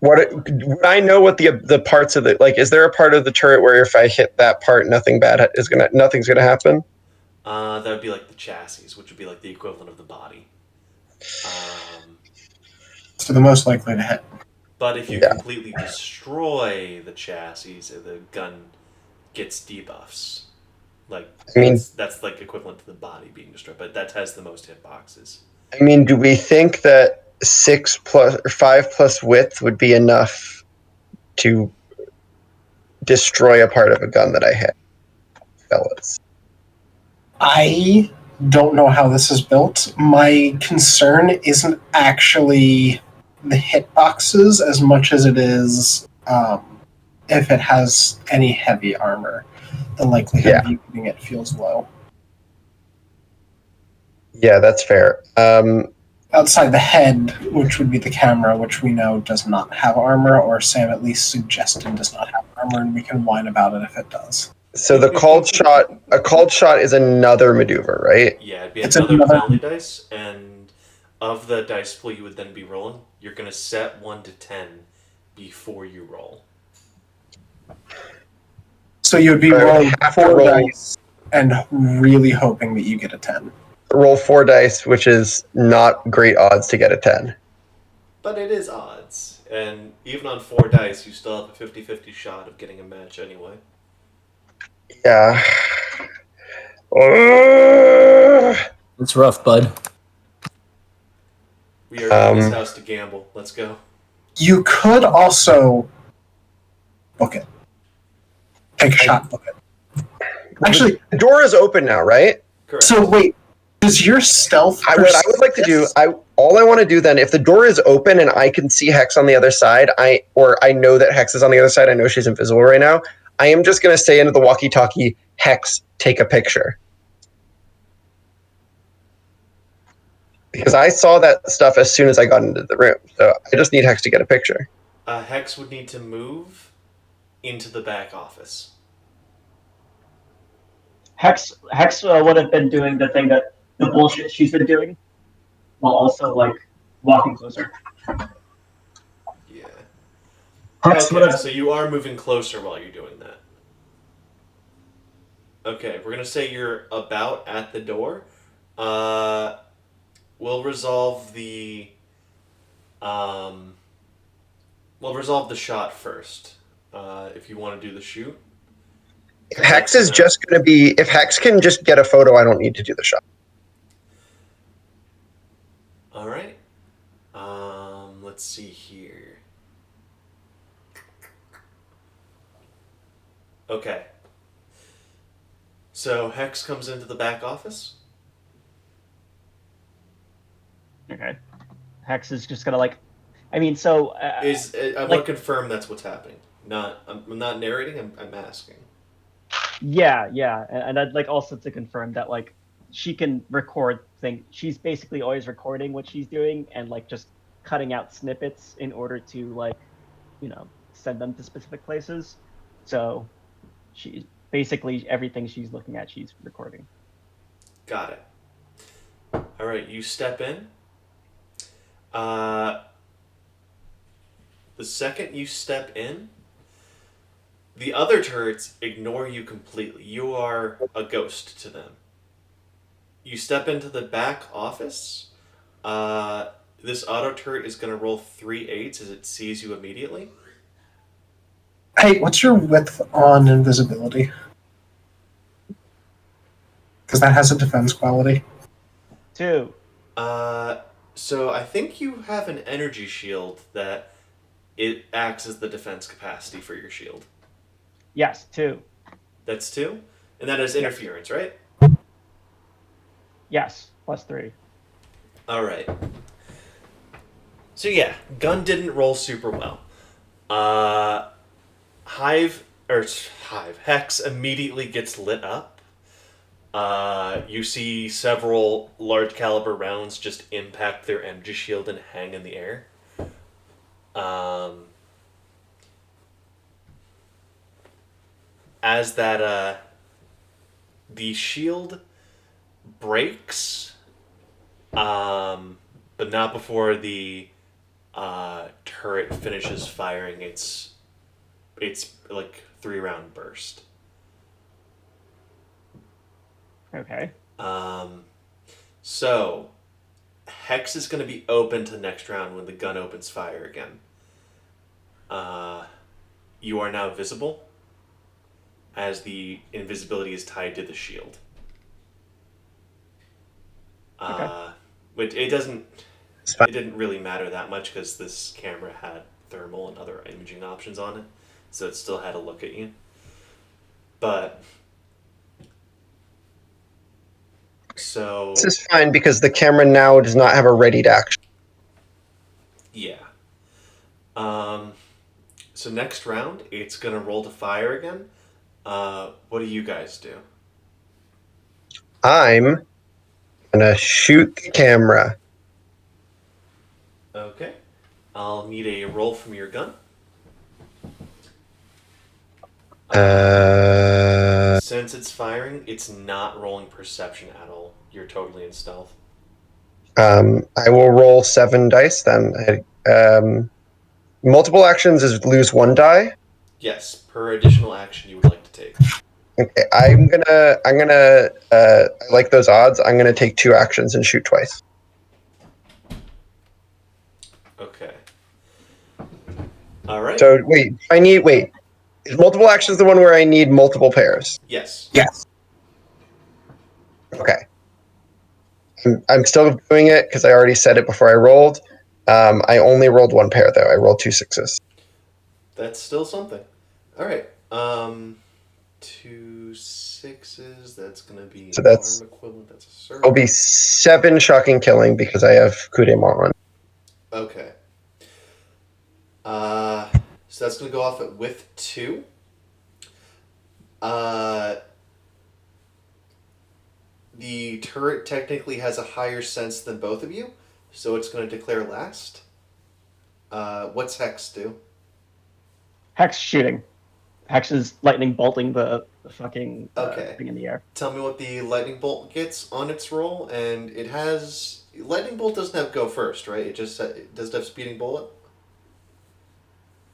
Would I know what the parts of the, like, is there a part of the turret where if I hit that part, nothing's gonna happen? That would be like the chassis, which would be like the equivalent of the body. So the most likely to hit. But if you completely destroy the chassis, the gun gets debuffs. Like that's like equivalent to the body being destroyed, but that has the most hitboxes. I mean, do we think that 6 plus or 5 plus width would be enough to destroy a part of a gun that I hit, fellas? I don't know how this is built. My concern isn't actually the hitboxes as much as it is if it has any heavy armor. The likelihood of you hitting it feels low. Yeah, that's fair. Outside the head, which would be the camera, which we know does not have armor, or Sam at least suggested does not have armor, and we can whine about it if it does. So a called shot is another maneuver, right? Yeah, it'd be It's another another- penalty dice, and of the dice pool you would then be rolling, you're going to set 1 to 10 before you roll. So you would be I would rolling have to 4 roll- dice and really hoping that you get a 10. Roll 4 dice, which is not great odds to get a 10. But it is odds, and even on 4 dice, you still have a 50-50 shot of getting a match anyway. Yeah. It's rough, bud. We are in this house to gamble. Let's go. You could also book it. Take a shot, book it. Actually, The door is open now, right? Correct. so wait, does your stealth What I would like to do, all I want to do then, if the door is open and I can see Hex on the other side, I know that Hex is on the other side, I know she's invisible right now, I am just going to say into the walkie-talkie, Hex, take a picture. Because I saw that stuff as soon as I got into the room, so I just need Hex to get a picture. Hex would need to move into the back office. Hex would have been doing the thing that the bullshit she's been doing, while also like walking closer. Yeah. Hex would Okay, have. so you are moving closer while you're doing that. Okay, we're gonna say you're about at the door. We'll resolve the shot first. If you want to do the shoot. If Hex is just going to be, if Hex can just get a photo, I don't need to do the shot. All right. Let's see here. Okay. So Hex comes into the back office. Okay. Hex is just gonna like. I mean, so. I want to confirm that's what's happening. I'm not narrating. I'm asking. Yeah, and I'd like also to confirm that like she can record things. She's basically always recording what she's doing and like just cutting out snippets in order to like, send them to specific places. So, she basically everything she's looking at, she's recording. Got it. All right, you step in. The second you step in, The other turrets ignore you completely. You are a ghost to them. You step into the back office. This auto turret is going to roll 3 8s as it sees you immediately. Hey, what's your width on invisibility? Because that has a defense quality. 2. So I think you have an energy shield that it acts as the defense capacity for your shield. Yes, 2. That's 2? And that is interference, right? Yes, +3. Alright. So yeah, gun didn't roll super well. Hex immediately gets lit up. You see several large caliber rounds just impact their energy shield and hang in the air. As that the shield breaks, but not before the turret finishes firing its like 3-round burst. Okay. So Hex is going to be open to next round when the gun opens fire again. You are now visible, as the invisibility is tied to the shield. Okay. But it doesn't. It's fine. It didn't really matter that much because this camera had thermal and other imaging options on it, so it still had a look at you. But so This is fine because the camera now does not have a readied action. yeah. So next round, it's gonna roll to fire again. What do you guys do? I'm gonna shoot the camera. Okay. I'll need a roll from your gun. Since it's firing, it's not rolling perception at all. You're totally in stealth. I will roll 7 dice then. Multiple actions is lose 1 die. Yes, per additional action you would like to take. Okay, I'm gonna. I like those odds. I'm gonna take 2 actions and shoot twice. Okay. All right. So wait, Is multiple actions the one where I need multiple pairs? Yes. Yes. Okay. I'm still doing it because I already said it before I rolled. I only rolled 1 pair though. I rolled 2 6s. That's still something. All right. 2 6s. That's gonna be So that's- arm equivalent. That's a server. It'll be 7 shocking killing because I have coup de main on. Okay. So that's gonna go off at with 2. The turret technically has a higher sense than both of you, so it's gonna declare last. What's Hex do? Hex shooting. Hex is lightning bolting the fucking Okay. thing in the air. Tell me what the lightning bolt gets on its roll, and it has lightning bolt doesn't have go first, right? It just it does have speeding bullet.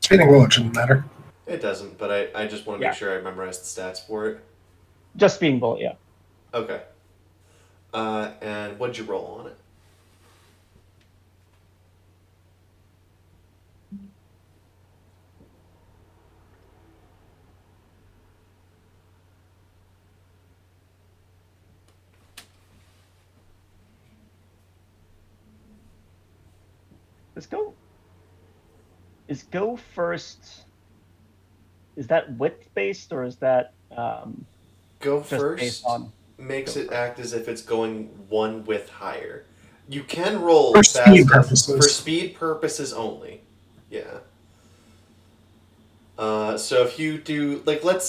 Speeding bullet shouldn't matter. It doesn't, but I just want to Yeah. make sure I memorize the stats for it. Just speeding bullet, yeah. Okay. And what'd you roll on it? Is go first? Is that width based or is that Go just first based on? makes go it first? act as if it's going 1 width higher. You can roll For speed fast purposes. for speed purposes only. Yeah. So if you do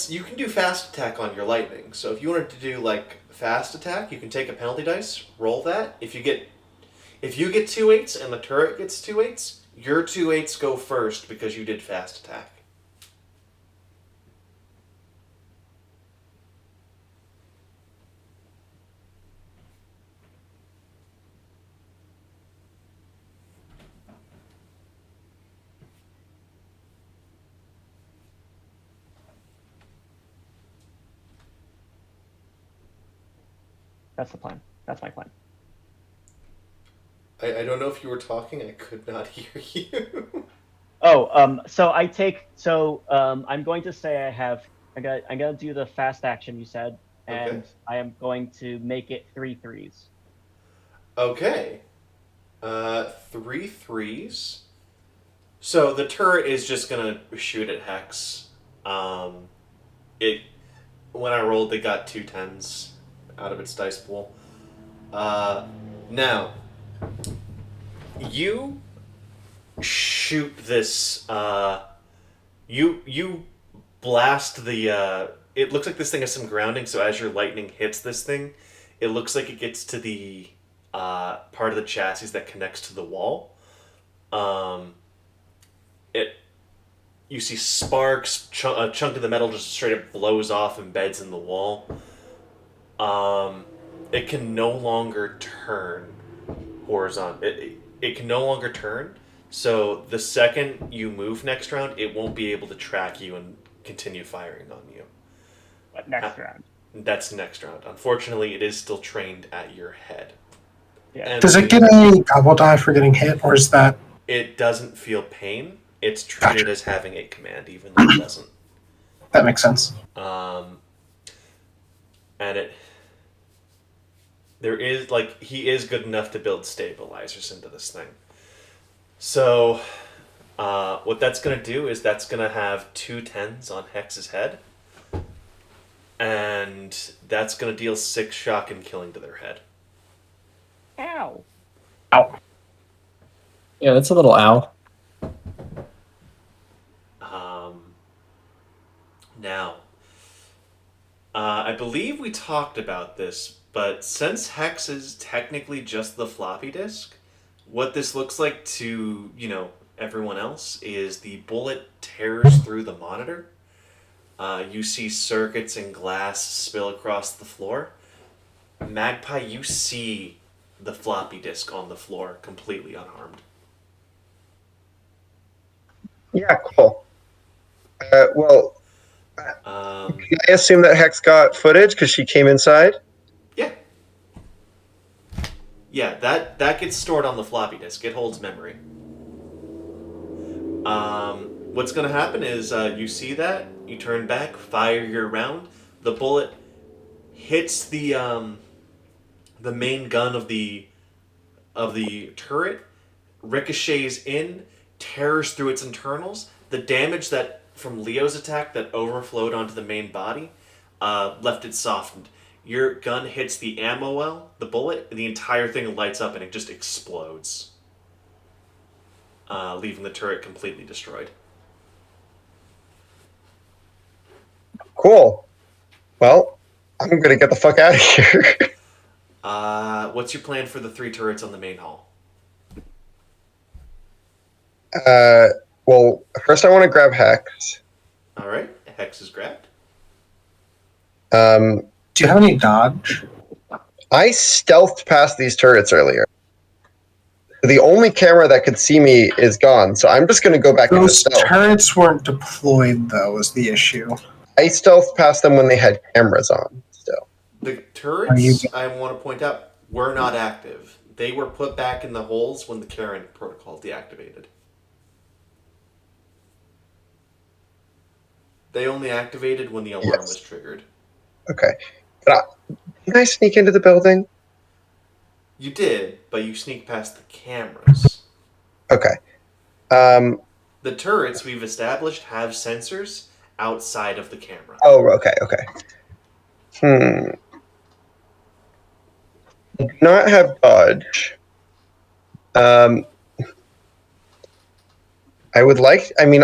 you can do fast attack on your lightning. So if you wanted to do like fast attack, you can take a penalty dice, roll that. If you get 2 8s and the turret gets 2 8s, your 2 8s go first because you did fast attack. That's the plan. That's my plan. I don't know if you were talking. I could not hear you. Oh, so I'm going to say I'm gonna do the fast action you said, and Okay. I am going to make it 3 threes. Okay. 3 threes. So the turret is just gonna shoot at Hex. It when I rolled, it got 2 10s out of its dice pool. Now you shoot this. You blast the. It looks like this thing has some grounding. So as your lightning hits this thing, it looks like it gets to the part of the chassis that connects to the wall. It you see sparks. A chunk of the metal just straight up blows off and beds in the wall. It can no longer turn horizontal. It can no longer turn. So the second you move next round, it won't be able to track you and continue firing on you. But next round. That's next round. Unfortunately, it is still trained at your head. Yeah. And Does it get any gobble die for getting hit, or is that... It doesn't feel pain. It's treated as having a command, even though it doesn't. That makes sense. And there is, he is good enough to build stabilizers into this thing. So, what that's going to do is that's going to have 2 10s on Hex's head. And that's going to deal 6 shock and killing to their head. Ow. Ow. Yeah, that's a little ow. Now, I believe we talked about this, but since Hex is technically just the floppy disk, what this looks like to, everyone else is the bullet tears through the monitor. You see circuits and glass spill across the floor. Magpie, you see the floppy disk on the floor completely unharmed. Yeah, cool. Well, can I assume that Hex got footage because she came inside? Yeah. Yeah, that gets stored on the floppy disk. It holds memory. What's going to happen is you see that, you turn back, fire your round. The bullet hits the main gun of the turret, ricochets in, tears through its internals. The damage that from Leo's attack that overflowed onto the main body left it softened. Your gun hits the ammo well, the bullet, and the entire thing lights up and it just explodes, leaving the turret completely destroyed. Cool. Well, I'm going to get the fuck out of here. What's your plan for the 3 turrets on the main hall? Well, first I want to grab Hex. All right, Hex is grabbed. Do you have any dodge? I stealthed past these turrets earlier. The only camera that could see me is gone, so I'm just going to go back into Those stealth. turrets weren't deployed, though, is the issue. I stealthed past them when they had cameras on, still. The turrets, I want to point out, were not active. They were put back in the holes when the Karen protocol deactivated. They only activated when the alarm was triggered. Okay. But didn't I sneak into the building? You did, but you sneaked past the cameras. Okay. The turrets, we've established, have sensors outside of the camera. Oh, okay. I do not have dodge. I would like. I mean,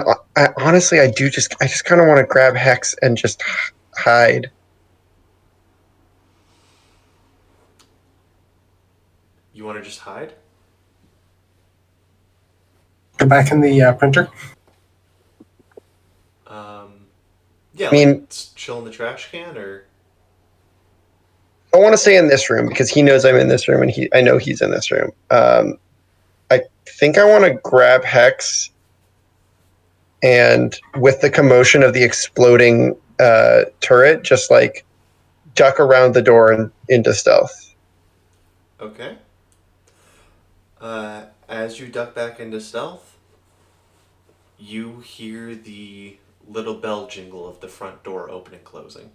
honestly, I just kind of want to grab Hex and just hide. You want to just hide? Go back in the printer. Yeah, I mean, chill in the trash can, or I want to stay in this room because he knows I'm in this room, and I know he's in this room. I think I want to grab Hex, and with the commotion of the exploding turret, just duck around the door and into stealth. Okay. As you duck back into stealth, you hear the little bell jingle of the front door open and closing.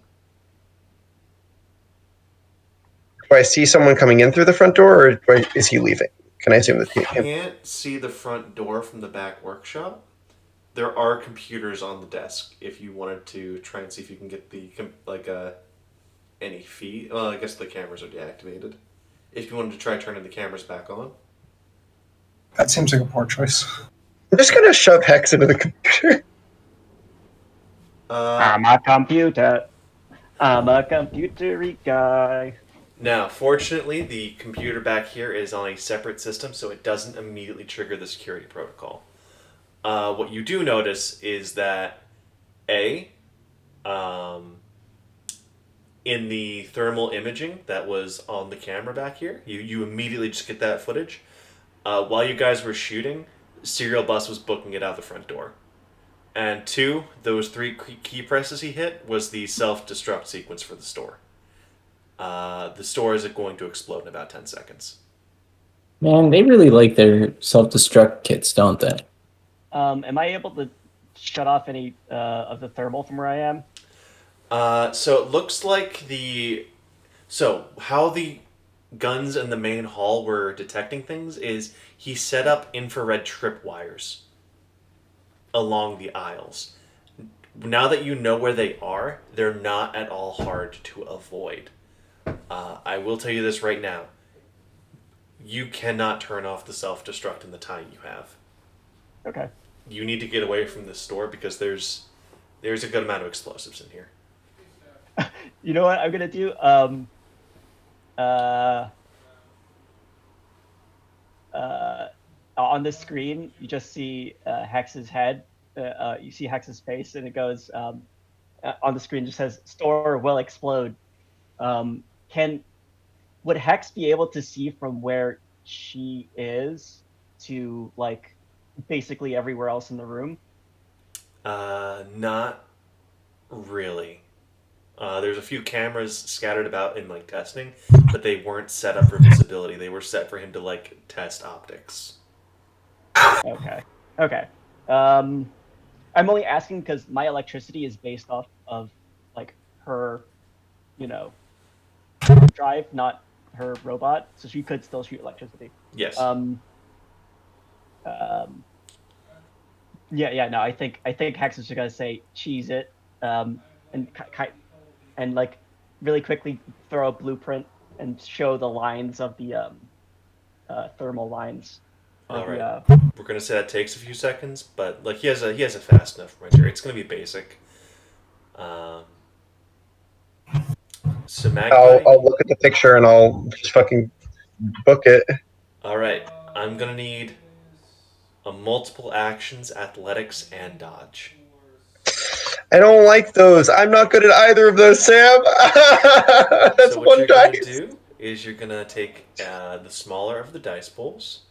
Do I see someone coming in through the front door, or is he leaving? Can I assume that he? Can't see the front door from the back workshop. There are computers on the desk if you wanted to try and see if you can get the any feed. Well, I guess the cameras are deactivated. If you wanted to try turning the cameras back on. That seems like a poor choice. I'm just gonna shove Hex into the computer. I'm a computer. I'm a computery guy. Now, fortunately, the computer back here is on a separate system, so it doesn't immediately trigger the security protocol. What you do notice is that in the thermal imaging that was on the camera back here, you immediately just get that footage. While you guys were shooting, Serial Bus was booking it out the front door. And 2, those 3 key presses he hit was the self-destruct sequence for the store. The store is going to explode in about 10 seconds. Man, they really like their self-destruct kits, don't they? Am I able to shut off any of the thermal from where I am? So it looks like how the guns in the main hall were detecting things is he set up infrared tripwires along the aisles. Now that you know where they are, they're not at all hard to avoid. I will tell you this right now. You cannot turn off the self-destruct in the time you have. Okay. You need to get away from this store because there's a good amount of explosives in here. You know what I'm gonna do? On the screen, you just see Hex's head. You see Hex's face, and it goes on the screen. Just says "Store will explode." Would Hex be able to see from where she is to like basically everywhere else in the room? Not really. There's a few cameras scattered about in like testing, but they weren't set up for visibility. They were set for him to like test optics. Okay. I'm only asking because my electricity is based off of like her, drive, not her robot, so she could still shoot electricity. Yes. Yeah. No, I think Hex is just gonna say cheese it, and like really quickly throw a blueprint and show the lines of the thermal lines. All right. We're gonna say that takes a few seconds, but like he has a fast enough printer. It's gonna be basic. So Magpie, I'll look at the picture and I'll just fucking book it. all right. I'm gonna need a multiple actions, athletics, and dodge. I don't like those. I'm not good at either of those, Sam. That's So what one you're gonna dice. do is you're gonna take the smaller of the dice bowls,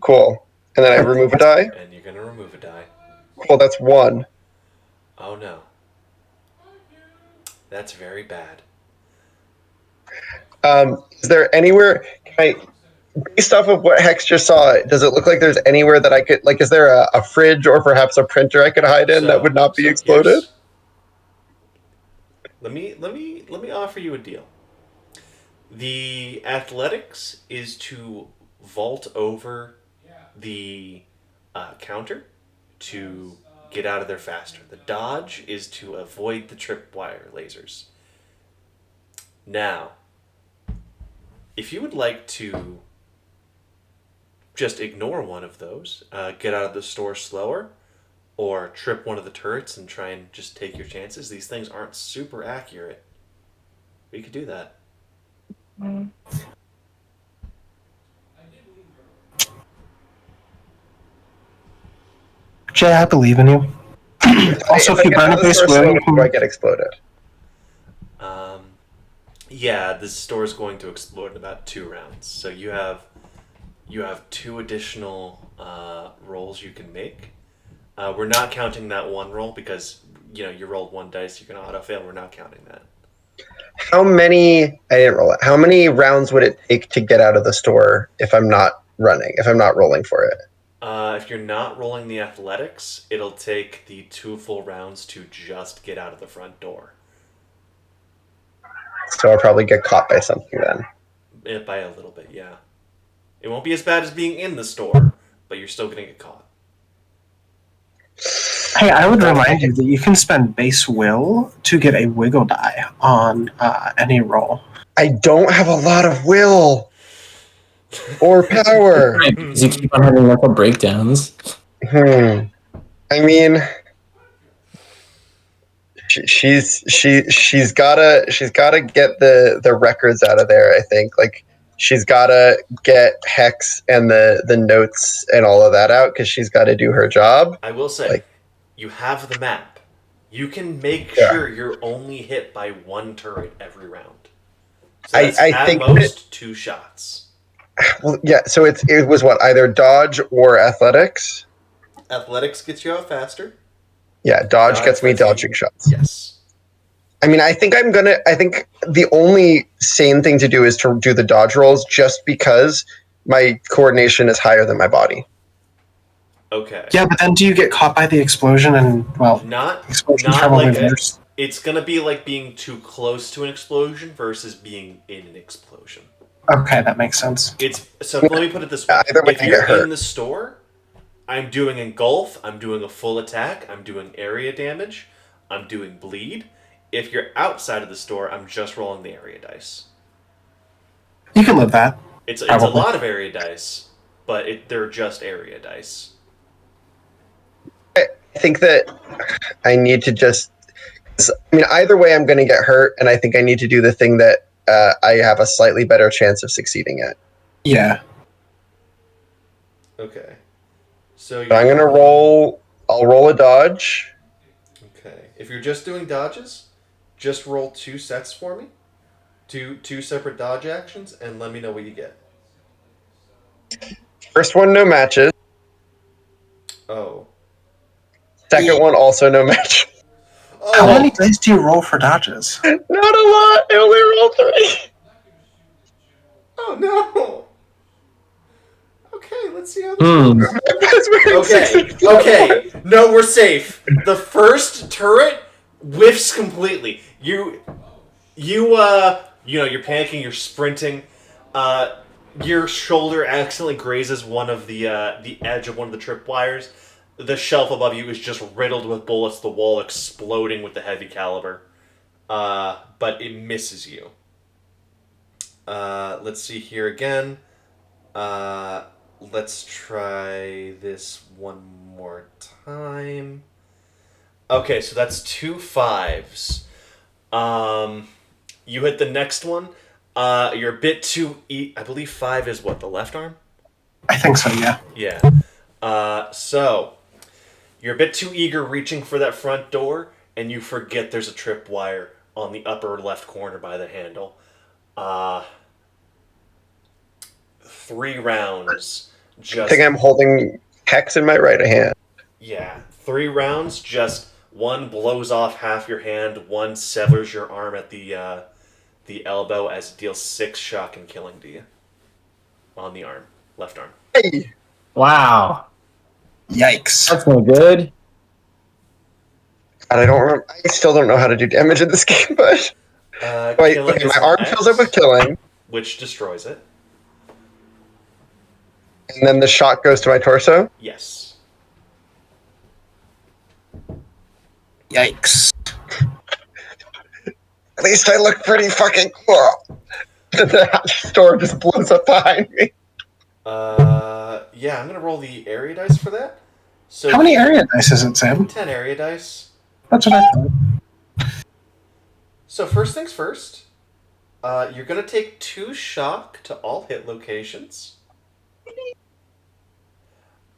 Cool. And then I remove a die. and you're gonna remove a die. Cool, that's 1. Oh no. That's very bad. Is there anywhere, based off of what Hex just saw, does it look like there's anywhere that I could, like, is there a fridge or perhaps a printer I could hide in that would not be exploded? Let me offer you a deal. The athletics is to vault over the counter to get out of there faster. The dodge is to avoid the tripwire lasers. Now, if you would like to just ignore one of those, get out of the store slower, or trip one of the turrets and try and just take your chances, these things aren't super accurate. We could do that. Jay, I believe in you. Also, if you burn a base wound, do I get exploded? Yeah, this store is going to explode in about 2 rounds. So you have 2 additional rolls you can make. We're not counting that one roll because you rolled 1 dice. You're gonna auto fail. We're not counting that. how many? I didn't roll it. How many rounds would it take to get out of the store if I'm not running? If I'm not rolling for it? If you're not rolling the athletics, it'll take the 2 full rounds to just get out of the front door. So I'll probably get caught by something then. By a little bit, yeah. It won't be as bad as being in the store, but you're still gonna get caught. Hey, I would remind you that you can spend base will to get a wiggle die on any roll. I don't have a lot of will or power. Right, because you keep on having mental breakdowns. I mean, she's gotta get the records out of there. I think like she's gotta get Hex and the notes and all of that out because she's got to do her job. I will say, Like- you have the map. You can make Yeah. sure you're only hit by 1 turret every round. So that's I at think most 2 shots. Well, yeah. So it was what, either dodge or athletics. Athletics gets you out faster. Yeah, dodge gets me gets you- dodging shots. Yes. I mean, I think the only sane thing to do is to do the dodge rolls just because my coordination is higher than my body. Okay. Yeah, but then do you get caught by the explosion? And well, Not explosion's not probably like worse. it's gonna be like being too close to an explosion versus being in an explosion. Okay, that makes sense. It's so let me put it this way. Either way, If I you're get hurt. in the store, I'm doing engulf, I'm doing a full attack, I'm doing area damage, I'm doing bleed. If you're outside of the store, I'm just rolling the area dice. You can live that. It's a Probably. lot of area dice, but they're just area dice. I think that I need to just. I mean, either way, I'm going to get hurt, and I think I need to do the thing that I have a slightly better chance of succeeding at. Yeah. Okay. So So I'm going to roll. I'll roll a dodge. Okay. If you're just doing dodges, just roll 2 sets for me. Two separate dodge actions, and let me know what you get. First one, no matches. Oh. Second one, also no match. How Oh. many dice do you roll for dodges? Not a lot. I only rolled 3. Oh no. Okay, let's see how this Okay, no, we're safe. The first turret whiffs completely. You're panicking, you're sprinting. Your shoulder accidentally grazes one of the edge of one of the tripwires. The shelf above you is just riddled with bullets, the wall exploding with the heavy caliber. But it misses you. Let's see here again. Let's try this one more time. Okay, so that's 2 5s. You hit the next one. You're a bit too. I believe 5 is what, the left arm? I think so, yeah. Yeah. So you're a bit too eager reaching for that front door, and you forget there's a tripwire on the upper left corner by the handle. 3 rounds. I think I'm holding Hex in my right hand. Yeah, 3 rounds. Just one blows off half your hand, one severs your arm at the elbow as it deals 6 shock and killing to you on the arm, left arm. Hey, Wow. Yikes. That's no good. God, I don't remember. I still don't know how to do damage in this game, but wait, Killing okay, is my arm next, fills up with killing, which destroys it. and then the shot goes to my torso. Yes. Yikes. At least I look pretty fucking cool. The store just blows up behind me. Yeah, I'm gonna roll the area dice for that. So How many area dice is it, Sam? 10 area dice. That's what I thought. So first things first, you're gonna take 2 shock to all hit locations.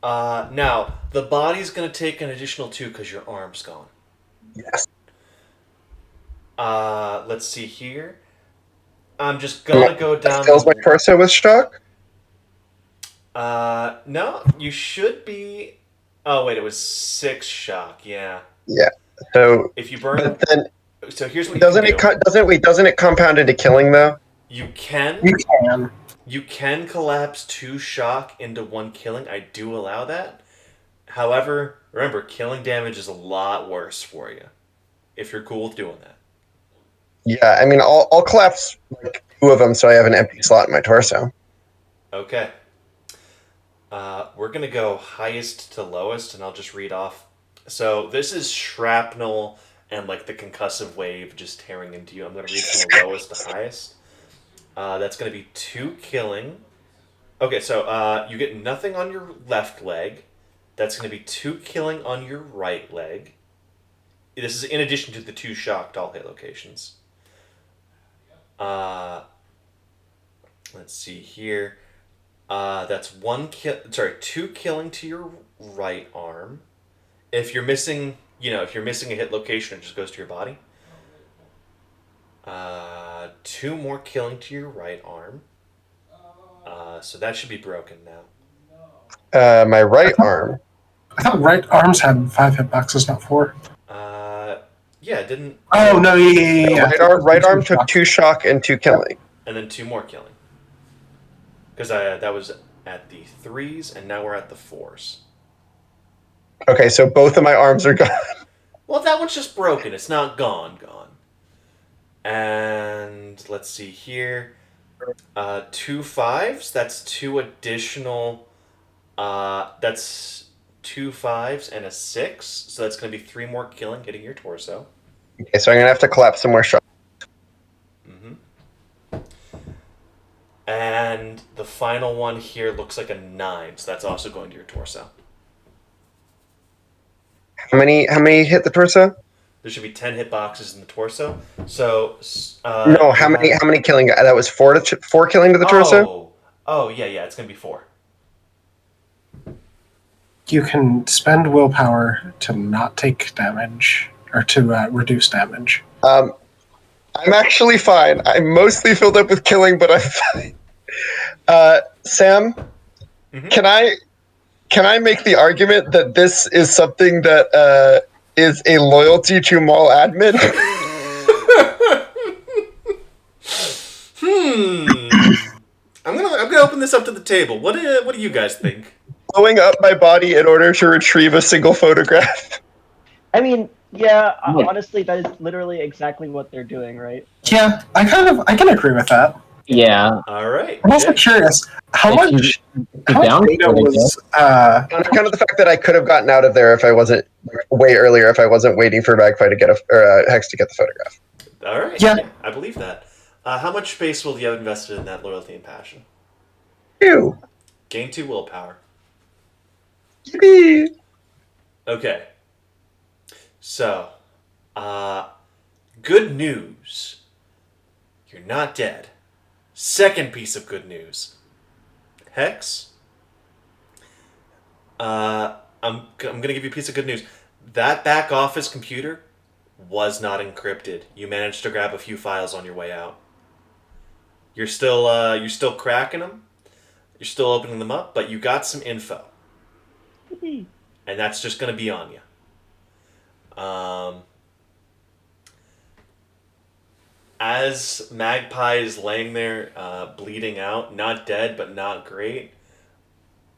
Now the body's gonna take an additional 2 because your arm's gone. Yes. Let's see here. I'm just gonna go down. Fills my torso with shock. No, you should be. Oh wait, it was 6 shock. Yeah. Yeah. So, If you burn, but then So here's what you Doesn't can it do. doesn't it compound into killing though? You can You can. you can collapse 2 shock into 1 killing. I do allow that. However, remember, killing damage is a lot worse for you if you're cool with doing that. Yeah, I mean, I'll collapse like 2 of them so I have an empty slot in my torso. Okay. We're going to go highest to lowest, and I'll just read off. So this is shrapnel and like the concussive wave just tearing into you. I'm going to read from the lowest to highest. That's going to be 2 killing. Okay, so you get nothing on your left leg. That's going to be 2 killing on your right leg. This is in addition to the 2 shocked all hit locations. Let's see here. That's 2 killing to your right arm. If you're missing, if you're missing a hit location, it just goes to your body. 2 more killing to your right arm. So that should be broken now. My right arm. I thought right arms had 5 hitboxes, not 4. Yeah, it didn't. Oh no, yeah. Right arm took 2 shock and 2 killing. And then 2 more killing. Because that was at the 3s, and now we're at the 4s. Okay, so both of my arms are gone. Well, that one's just broken. It's not gone. And let's see here. 2 5s. That's 2 additional. That's 2 5s and a 6. So that's going to be 3 more killing hitting your torso. Okay, so I'm gonna have to collapse some more shock. And the final one here looks like a 9, so that's also going to your torso. How many hit the torso? There should be 10 hit boxes in the torso. So No, how many killing? That was 4 killing to the torso. Oh yeah, it's gonna be 4. You can spend willpower to not take damage or to reduce damage. I'm actually fine. I'm mostly filled up with killing, but I'm fine. Sam, can I make the argument that this is something that is a loyalty to mall admin? I'm gonna open this up to the table. What do you guys think? Blowing up my body in order to retrieve a single photograph. I mean, yeah, honestly, that is literally exactly what they're doing, right? Yeah, I can agree with that. Yeah. All right. I'm also curious how much data was. Kind of the fact that I could have gotten out of there if I wasn't way earlier, if I wasn't waiting for Magpie to get Hex to get the photograph. All right. Yeah. I believe that. How much space will you have invested in that loyalty and passion? 2. Gain 2 willpower. Yippee. Okay. So, good news. You're not dead. Second piece of good news. Hex. I'm gonna give you a piece of good news. That back office computer was not encrypted. You managed to grab a few files on your way out. You're still cracking them. You're still opening them up, but you got some info. And that's just going to be on you. As Magpie is laying there, bleeding out, not dead, but not great,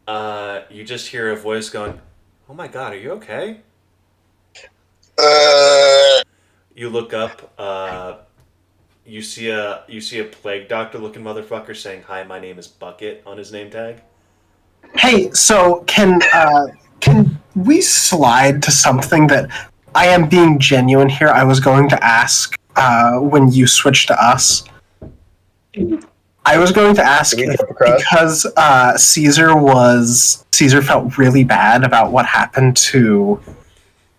you just hear a voice going, "Oh my god, are you okay?" You look up, you see a plague doctor looking motherfucker saying, "Hi, my name is Bucket" on his name tag. Hey, so can we slide to something that I am being genuine here? I was going to ask when you switched to us. I was going to ask because Caesar felt really bad about what happened to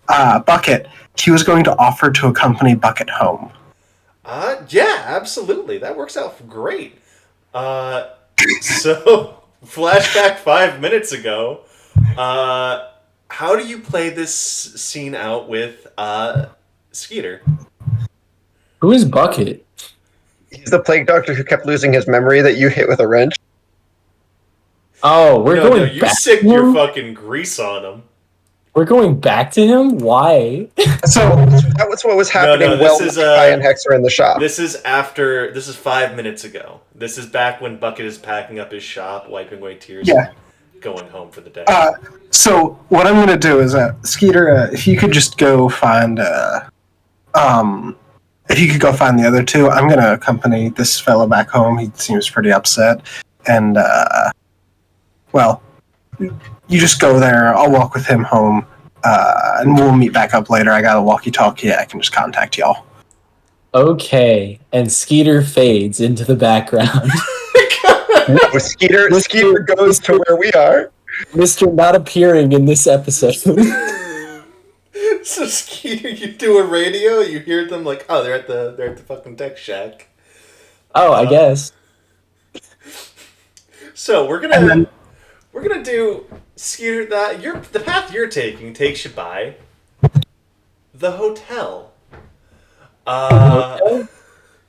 Bucket. He was going to offer to accompany Bucket home. Yeah, absolutely. That works out great. So, flashback 5 minutes ago. How do you play this scene out with Skeeter? Who is Bucket? He's the plague doctor who kept losing his memory that you hit with a wrench. Oh, we're going you back sicked to your him? fucking grease on him. We're going back to him? Why? So that was what was happening this while is, Kai and Hex are in the shop. This is 5 minutes ago. This is back when Bucket is packing up his shop, wiping away tears, Yeah. and going home for the day. So what I'm gonna do is, Skeeter, if you could just go find, if you could go find the other two, I'm gonna accompany this fellow back home. He seems pretty upset, and well, you just go there. I'll walk with him home, and we'll meet back up later. I got a walkie-talkie. I can just contact y'all. Okay. And Skeeter fades into the background. Oh, Skeeter goes to where we are. Mr. Not appearing in this episode. So Skeeter, you do a radio, you hear them like, oh, they're at the fucking tech shack. Oh, I guess. So we're gonna do Skeeter. The path you're taking takes you by the hotel.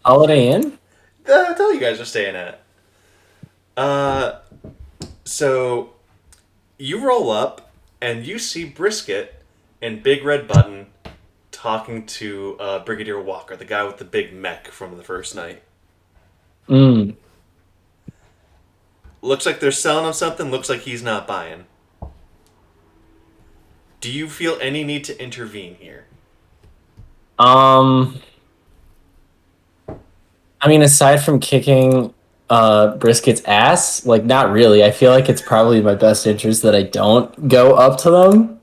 Holiday Inn? The hotel you guys are staying at. So you roll up and you see Brisket and Big Red Button talking to Brigadier Walker, the guy with the big mech from the first night. Looks like they're selling him something. Looks like he's not buying. Do you feel any need to intervene here? I mean, aside from kicking Brisket's ass, like, not really. I feel like it's probably in my best interest that I don't go up to them.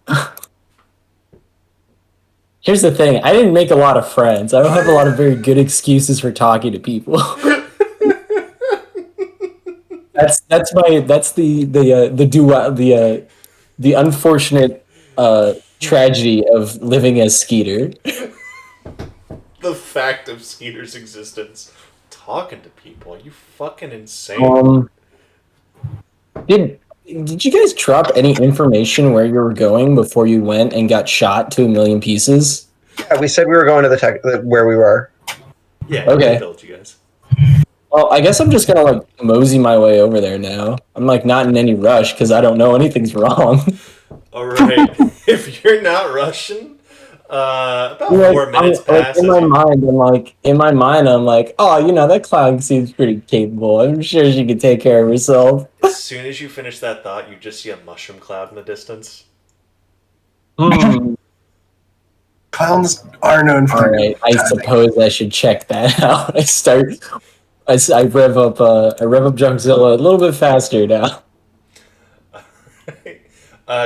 Here's the thing. I didn't make a lot of friends. I don't have a lot of very good excuses for talking to people. That's the unfortunate tragedy of living as Skeeter. The fact of Skeeter's existence. Talking to people. Are you fucking insane? Did you guys drop any information where you were going before you went and got shot to a million pieces? Yeah, we said we were going to the tech where we were. Yeah, okay. I built you guys. Well, I guess I'm just gonna like mosey my way over there now. I'm like not in any rush because I don't know anything's wrong. All right. If you're not rushing, about 4 minutes pass. In my mind, I'm like, oh, that clown seems pretty capable. I'm sure she could take care of herself. As soon as you finish that thought, you just see a mushroom cloud in the distance. Clowns are known for. All right, I suppose I should check that out. I rev up Junkzilla a little bit faster now.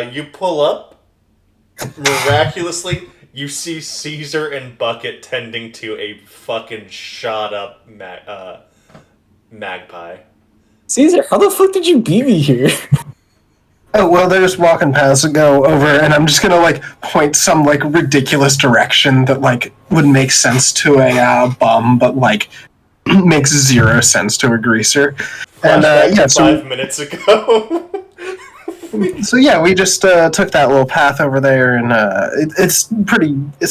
You pull up. Miraculously, you see Caesar and Bucket tending to a fucking shot up magpie. Caesar, how the fuck did you beat me here? Oh, well, they're just walking past and go over, and I'm just gonna, like, point some, like, ridiculous direction that, like, would make sense to a bum, but, like, makes zero sense to a greaser. And, yeah, so... 5 minutes ago. So, yeah, we just took that little path over there, and it's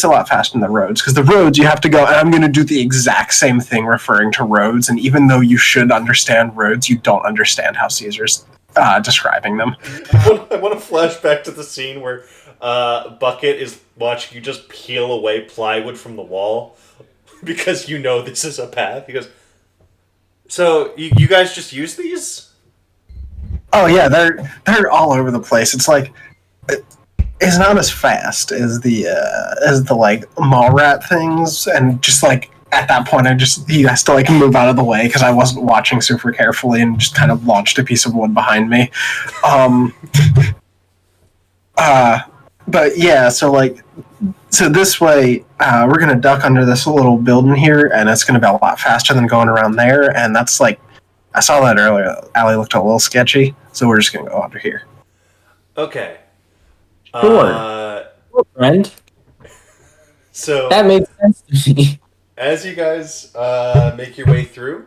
a lot faster than the roads, because the roads, you have to go, and I'm gonna do the exact same thing referring to roads, and even though you should understand roads, you don't understand how Caesar's describing them. I want to flash back to the scene where Bucket is watching you just peel away plywood from the wall because you know this is a path. He goes, so you guys just use these? Oh yeah, they're all over the place. It's like it's not as fast as the like mall rat things, and just like at that point, he has to like move out of the way because I wasn't watching super carefully and just kind of launched a piece of wood behind me. But yeah, so this way, we're gonna duck under this little building here, and it's gonna be a lot faster than going around there. And that's like, I saw that earlier. Allie looked a little sketchy, so we're just gonna go under here. Okay. Sure. Friend. So that made sense to me. As you guys make your way through,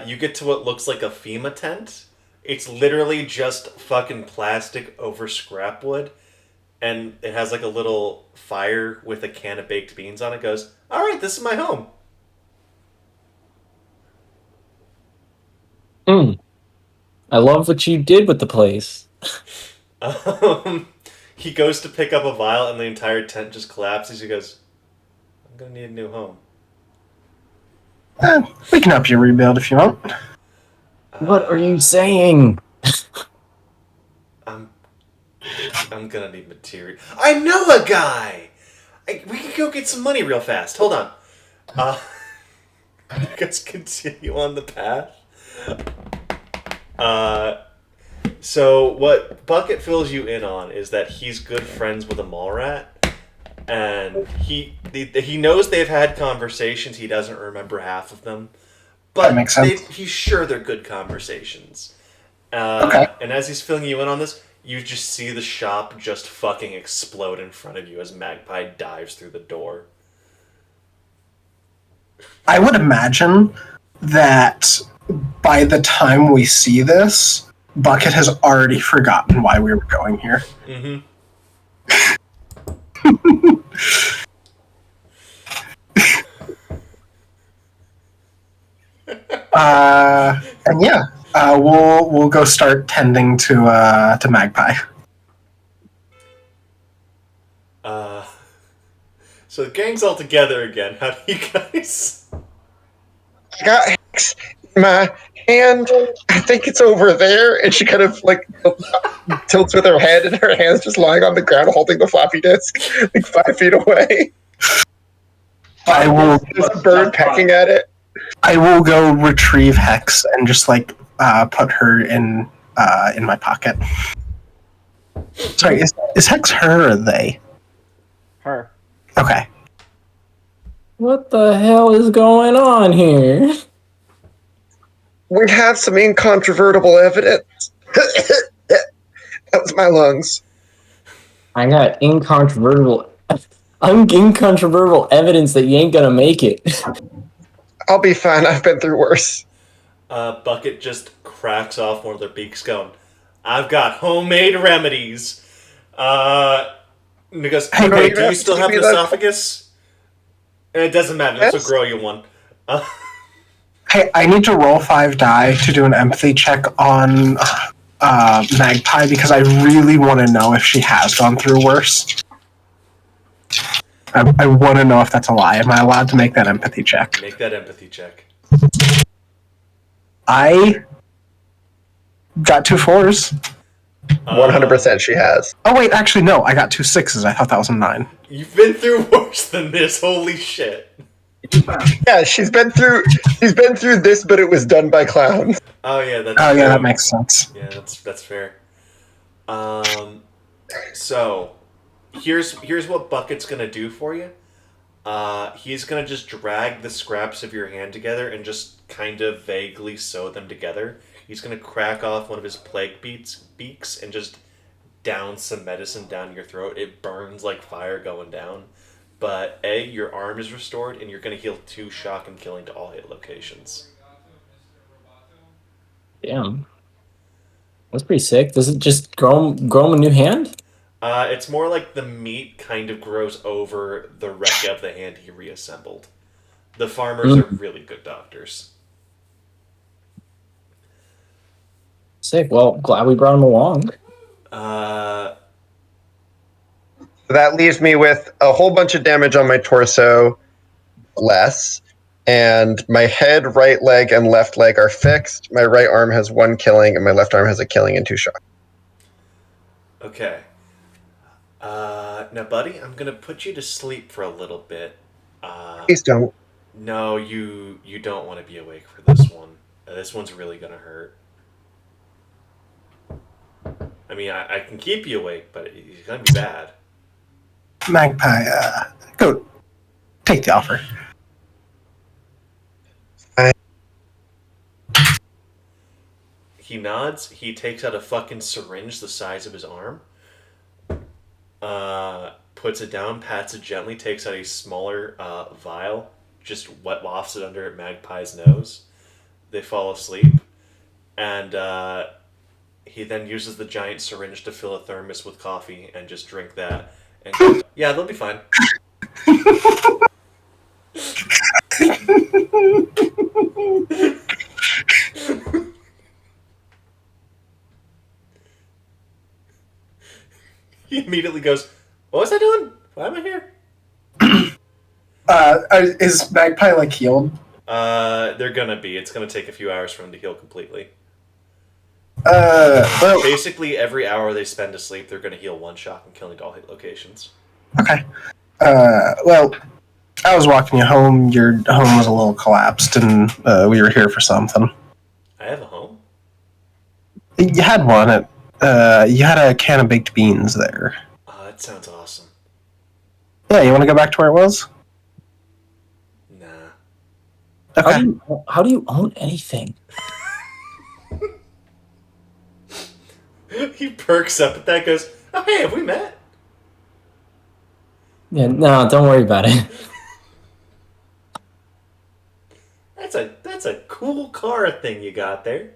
you get to what looks like a FEMA tent. It's literally just fucking plastic over scrap wood, and it has like a little fire with a can of baked beans on it. Goes, all right, this is my home. I love what you did with the place. He goes to pick up a vial, and the entire tent just collapses. He goes, "I'm gonna need a new home." We can help you rebuild if you want. What are you saying? I'm gonna need material. I know a guy. We can go get some money real fast. Hold on. You guys continue on the path. So what Bucket fills you in on is that he's good friends with a mall rat, and he knows they've had conversations. He doesn't remember half of them, but That makes sense. he's sure they're good conversations. Okay. And as he's filling you in on this, you just see the shop just fucking explode in front of you as Magpie dives through the door. I would imagine that by the time we see this, Bucket has already forgotten why we were going here. Mm-hmm. And yeah, we'll go start tending to Magpie. So the gang's all together again. How do you guys? I got Hex in my hand. I think it's over there. And she kind of like tilts with her head, and her hand's just lying on the ground holding the floppy disk, like 5 feet away. I will. There's a bird pecking at it. I will go retrieve Hex and just like put her in my pocket. Sorry, is Hex her or they? Her. Okay. What the hell is going on here? We have some incontrovertible evidence. That was my lungs. I got incontrovertible evidence that you ain't gonna make it. I'll be fine. I've been through worse. Bucket just cracks off one of their beaks, going, "I've got homemade remedies." And he goes, Hey, "Okay, no, do you still have an esophagus?" And it doesn't matter. This Yes. will grow you one. Hey, I need to roll 5 die to do an empathy check on Magpie because I really want to know if she has gone through worse. I want to know if that's a lie. Am I allowed to make that empathy check? Make that empathy check. I got 2 4s. 100% she has. Oh wait, actually no, I got 2 6s. I thought that was a 9. You've been through worse than this. Holy shit. Yeah, she's been through this, but it was done by clowns. Oh yeah, that's Oh yeah, true. that makes sense. Yeah, that's fair. So here's what Bucket's gonna do for you. He's gonna just drag the scraps of your hand together and just kind of vaguely sew them together. He's gonna crack off one of his plague beaks and just down some medicine down your throat. It burns like fire going down. But A, your arm is restored, and you're gonna heal 2 shock and killing to all hit locations. Damn. That's pretty sick. Does it just grow him a new hand? It's more like the meat kind of grows over the wreck of the hand he reassembled. The farmers are really good doctors. Sick. Well, glad we brought him along. That leaves me with a whole bunch of damage on my torso, less, and my head, right leg, and left leg are fixed. My right arm has 1 killing, and my left arm has a killing and 2 shock. Okay. Now, buddy, I'm gonna put you to sleep for a little bit. Please don't. No, you don't want to be awake for this one. This one's really gonna hurt. I mean, I can keep you awake, but it's gonna be bad. Magpie, go take the offer. He nods. He takes out a fucking syringe the size of his arm. Puts it down, pats it gently, takes out a smaller vial, just wafts it under Magpie's nose. They fall asleep, and he then uses the giant syringe to fill a thermos with coffee and just drink that. And goes, yeah, they'll be fine. He immediately goes, "What was I doing? Why am I here?" Is Magpie like healed? They're gonna be. It's gonna take a few hours for him to heal completely. Well, Basically, every hour they spend asleep, they're gonna heal one shot and killing all hit locations. okay. Well, I was walking you home. Your home was a little collapsed, and we were here for something. I have a home. You had one. You had a can of baked beans there. That sounds awesome. Yeah, you want to go back to where it was? Nah. Okay. How do you own anything? He perks up at that. Goes, "Oh hey, have we met?" Yeah, no, don't worry about it. That's a cool car thing you got there.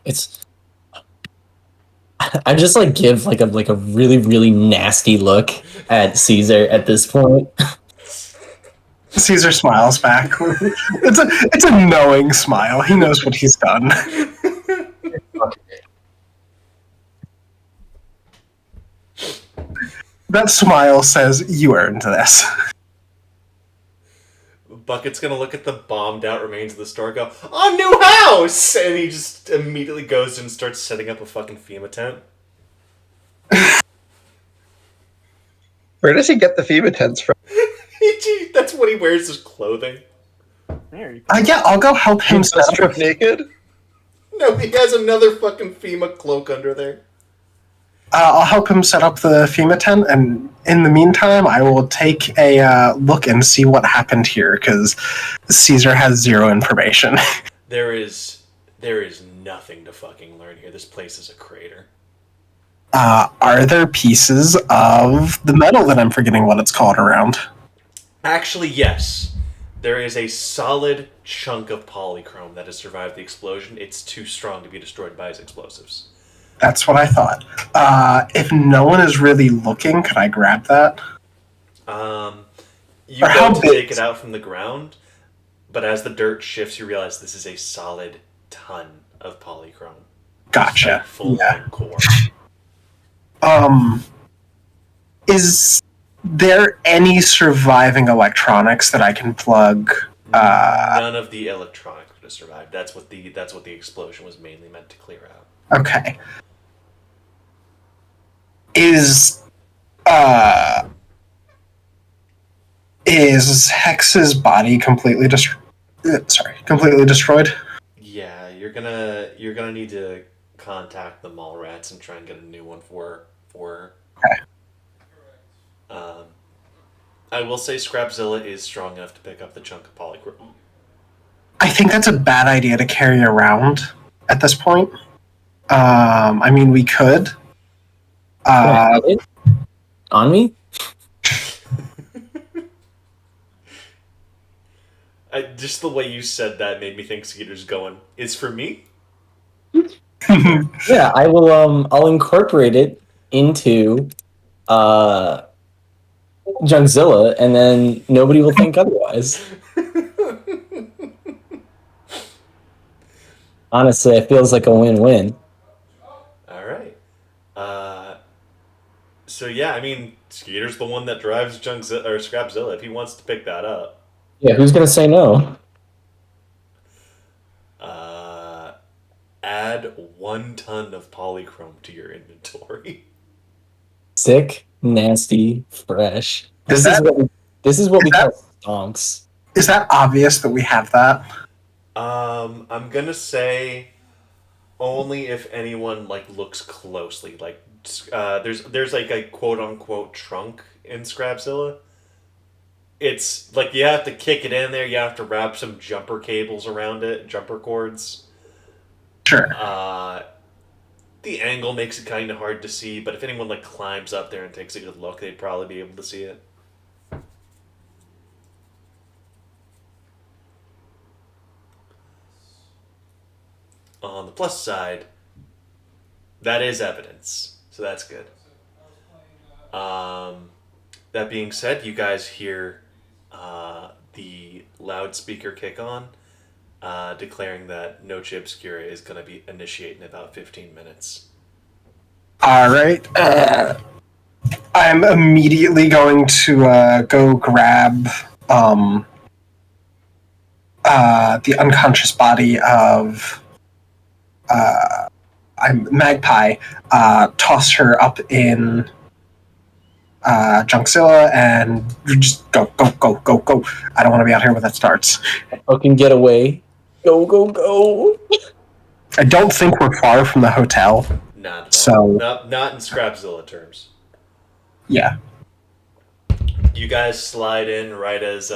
It's. I just like give like a really really nasty look at Caesar at this point. Caesar smiles back. It's a knowing smile. He knows what he's done. That smile says, "You earned this." Bucket's gonna look at the bombed out remains of the store and go, "A new house!" And he just immediately goes and starts setting up a fucking FEMA tent. Where does he get the FEMA tents from? That's what he wears as clothing. There you go. Yeah, I'll go help him set up. Strip naked? No, he has another fucking FEMA cloak under there. I'll help him set up the FEMA tent, and in the meantime, I will take a look and see what happened here, because Caesar has zero information. There is nothing to fucking learn here. This place is a crater. Are there pieces of the metal that I'm forgetting what it's called around? Actually, yes. There is a solid chunk of polychrome that has survived the explosion. It's too strong to be destroyed by his explosives. That's what I thought. If no one is really looking, can I grab that? You Or how go to big? take it out from the ground, but as the dirt shifts, you realize this is a solid ton of polychrome. Gotcha. Full Yeah. core. Is there any surviving electronics that I can plug? None of the electronics would have survived. That's what the explosion was mainly meant to clear out. Okay. Is Hex's body completely destroyed? Yeah, you're gonna need to contact the mall rats and try and get a new one for her. Okay. I will say Scrapzilla is strong enough to pick up the chunk of polychrome. I think that's a bad idea to carry around at this point. I mean, we could. Can I have it on me? Just the way you said that made me think Skeeter's going, "Is for me?" Yeah, I will. I'll incorporate it into Jungzilla, and then nobody will think otherwise. Honestly, it feels like a win-win. All right. So yeah, I mean, Skeeter's the one that drives Jungzilla or Scrapzilla. If he wants to pick that up, Yeah, who's gonna say no? add 1 ton of polychrome to your inventory. Sick, nasty, fresh. Is This is what we that- call stonks. Is that obvious that we have that? I'm gonna say only if anyone like looks closely. Like, there's like a quote unquote trunk in Scrapzilla. It's like you have to kick it in there. You have to wrap some jumper cables around it, jumper cords. Sure. The angle makes it kind of hard to see, but if anyone like climbs up there and takes a good look, they'd probably be able to see it. On the plus side, that is evidence, so that's good. That being said, you guys hear the loudspeaker kick on, declaring that Noche Obscura is going to be initiate in about 15 minutes. All right. I'm immediately going to go grab the unconscious body of Magpie, toss her up in Junkzilla, and just go, go, go, go, go. I don't want to be out here when that starts. Fucking get away. Go, go, go. I don't think we're far from the hotel. Not at So- all. Not in Scrapzilla terms. Yeah. You guys slide in right as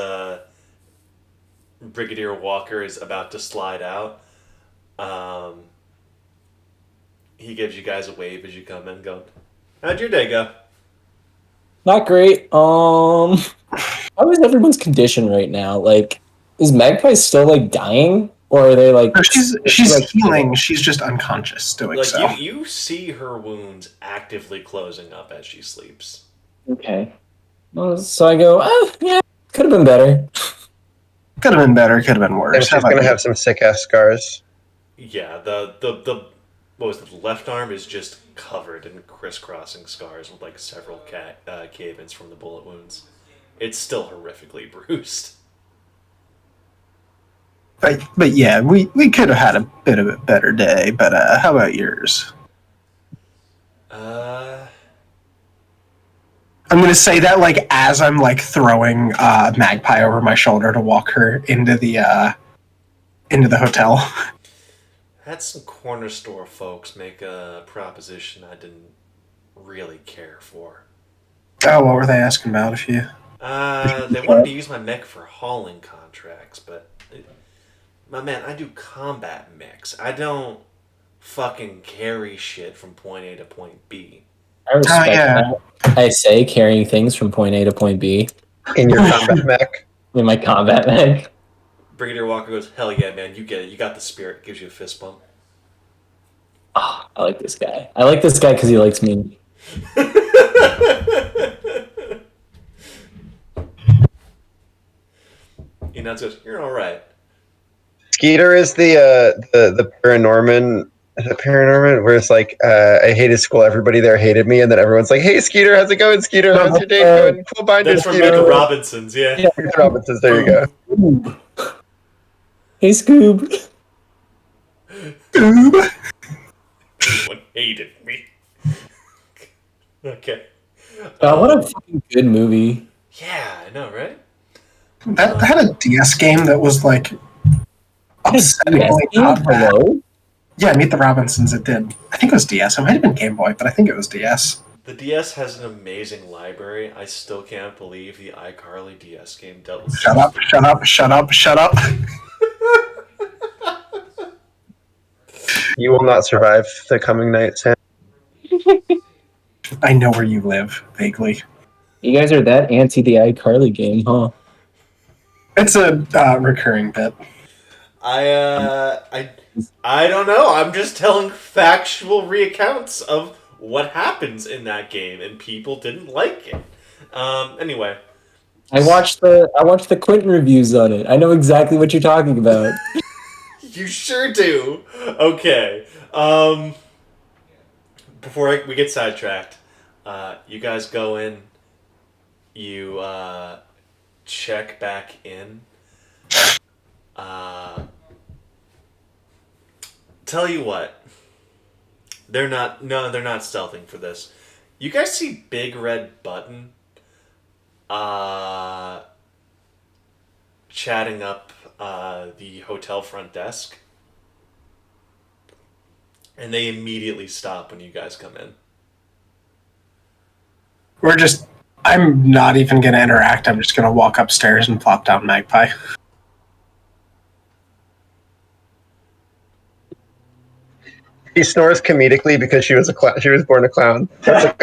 Brigadier Walker is about to slide out. He gives you guys a wave as you come in, going, "How'd your day go?" Not great. How is everyone's condition right now? Like, is Magpie still like dying, or are they like? No, she's like, healing. She's just unconscious doing Like so. you see her wounds actively closing up as she sleeps. Okay. Well, so I go. Yeah, could have been better. Could have been better. Could have been And worse. she's going to have some sick-ass scars. Yeah, the what was it? The left arm is just covered in crisscrossing scars with like several cave-ins from the bullet wounds. It's still horrifically bruised. But yeah, we could have had a bit of a better day. But how about yours? I'm gonna say that like as I'm like throwing Magpie over my shoulder to walk her into the hotel. Had some corner store folks make a proposition I didn't really care for. Oh, what were they asking about? If you They wanted to use my mech for hauling contracts, but my man, I do combat mechs. I don't fucking carry shit from point A to point B. I respect yeah. that. I say carrying things from point A to point B In your combat mech. in my combat mech. Brigadier Walker goes, "Hell yeah, man, you get it. You got the spirit." Gives you a fist bump. Oh, I like this guy. I like this guy because he likes me. He nods, goes, "You're all right." Skeeter is the Paranorman. The Paranorman, where it's like, I hated school, everybody there hated me, and then everyone's like, "Hey, Skeeter, how's it going, Skeeter? How's your day going? Cool binder, That's from Skeeter." Michael Robinson's, yeah. Skeeter Robinson's, there you go. Scoob. Hey, Scoob. Ooh. Everyone hated me. Okay. What a fucking good movie. Yeah, I know, right? That had a DS game that was like upsettingly not bad. Hello? Yeah, Meet the Robinsons. It did. I think it was DS. It might have been Game Boy, but I think it was DS. The DS has an amazing library. I still can't believe the iCarly DS game dealt with Shut up! Shut up! Shut up! Shut up! You will not survive the coming night, Sam. I know where you live vaguely. You guys are that anti the iCarly game, huh? It's a recurring bit. I don't know. I'm just telling factual reaccounts of what happens in that game, and people didn't like it. Anyway, I watched the Quentin reviews on it. I know exactly what you're talking about. you sure do. Okay. Before we get sidetracked, you guys go in. You check back in. Tell you what, they're not stealthing for this. You guys see Big Red Button chatting up the hotel front desk, and they immediately stop when you guys come in. I'm not even going to interact. I'm just going to walk upstairs and plop down Magpie. She snores comedically because she was she was born a clown. It's like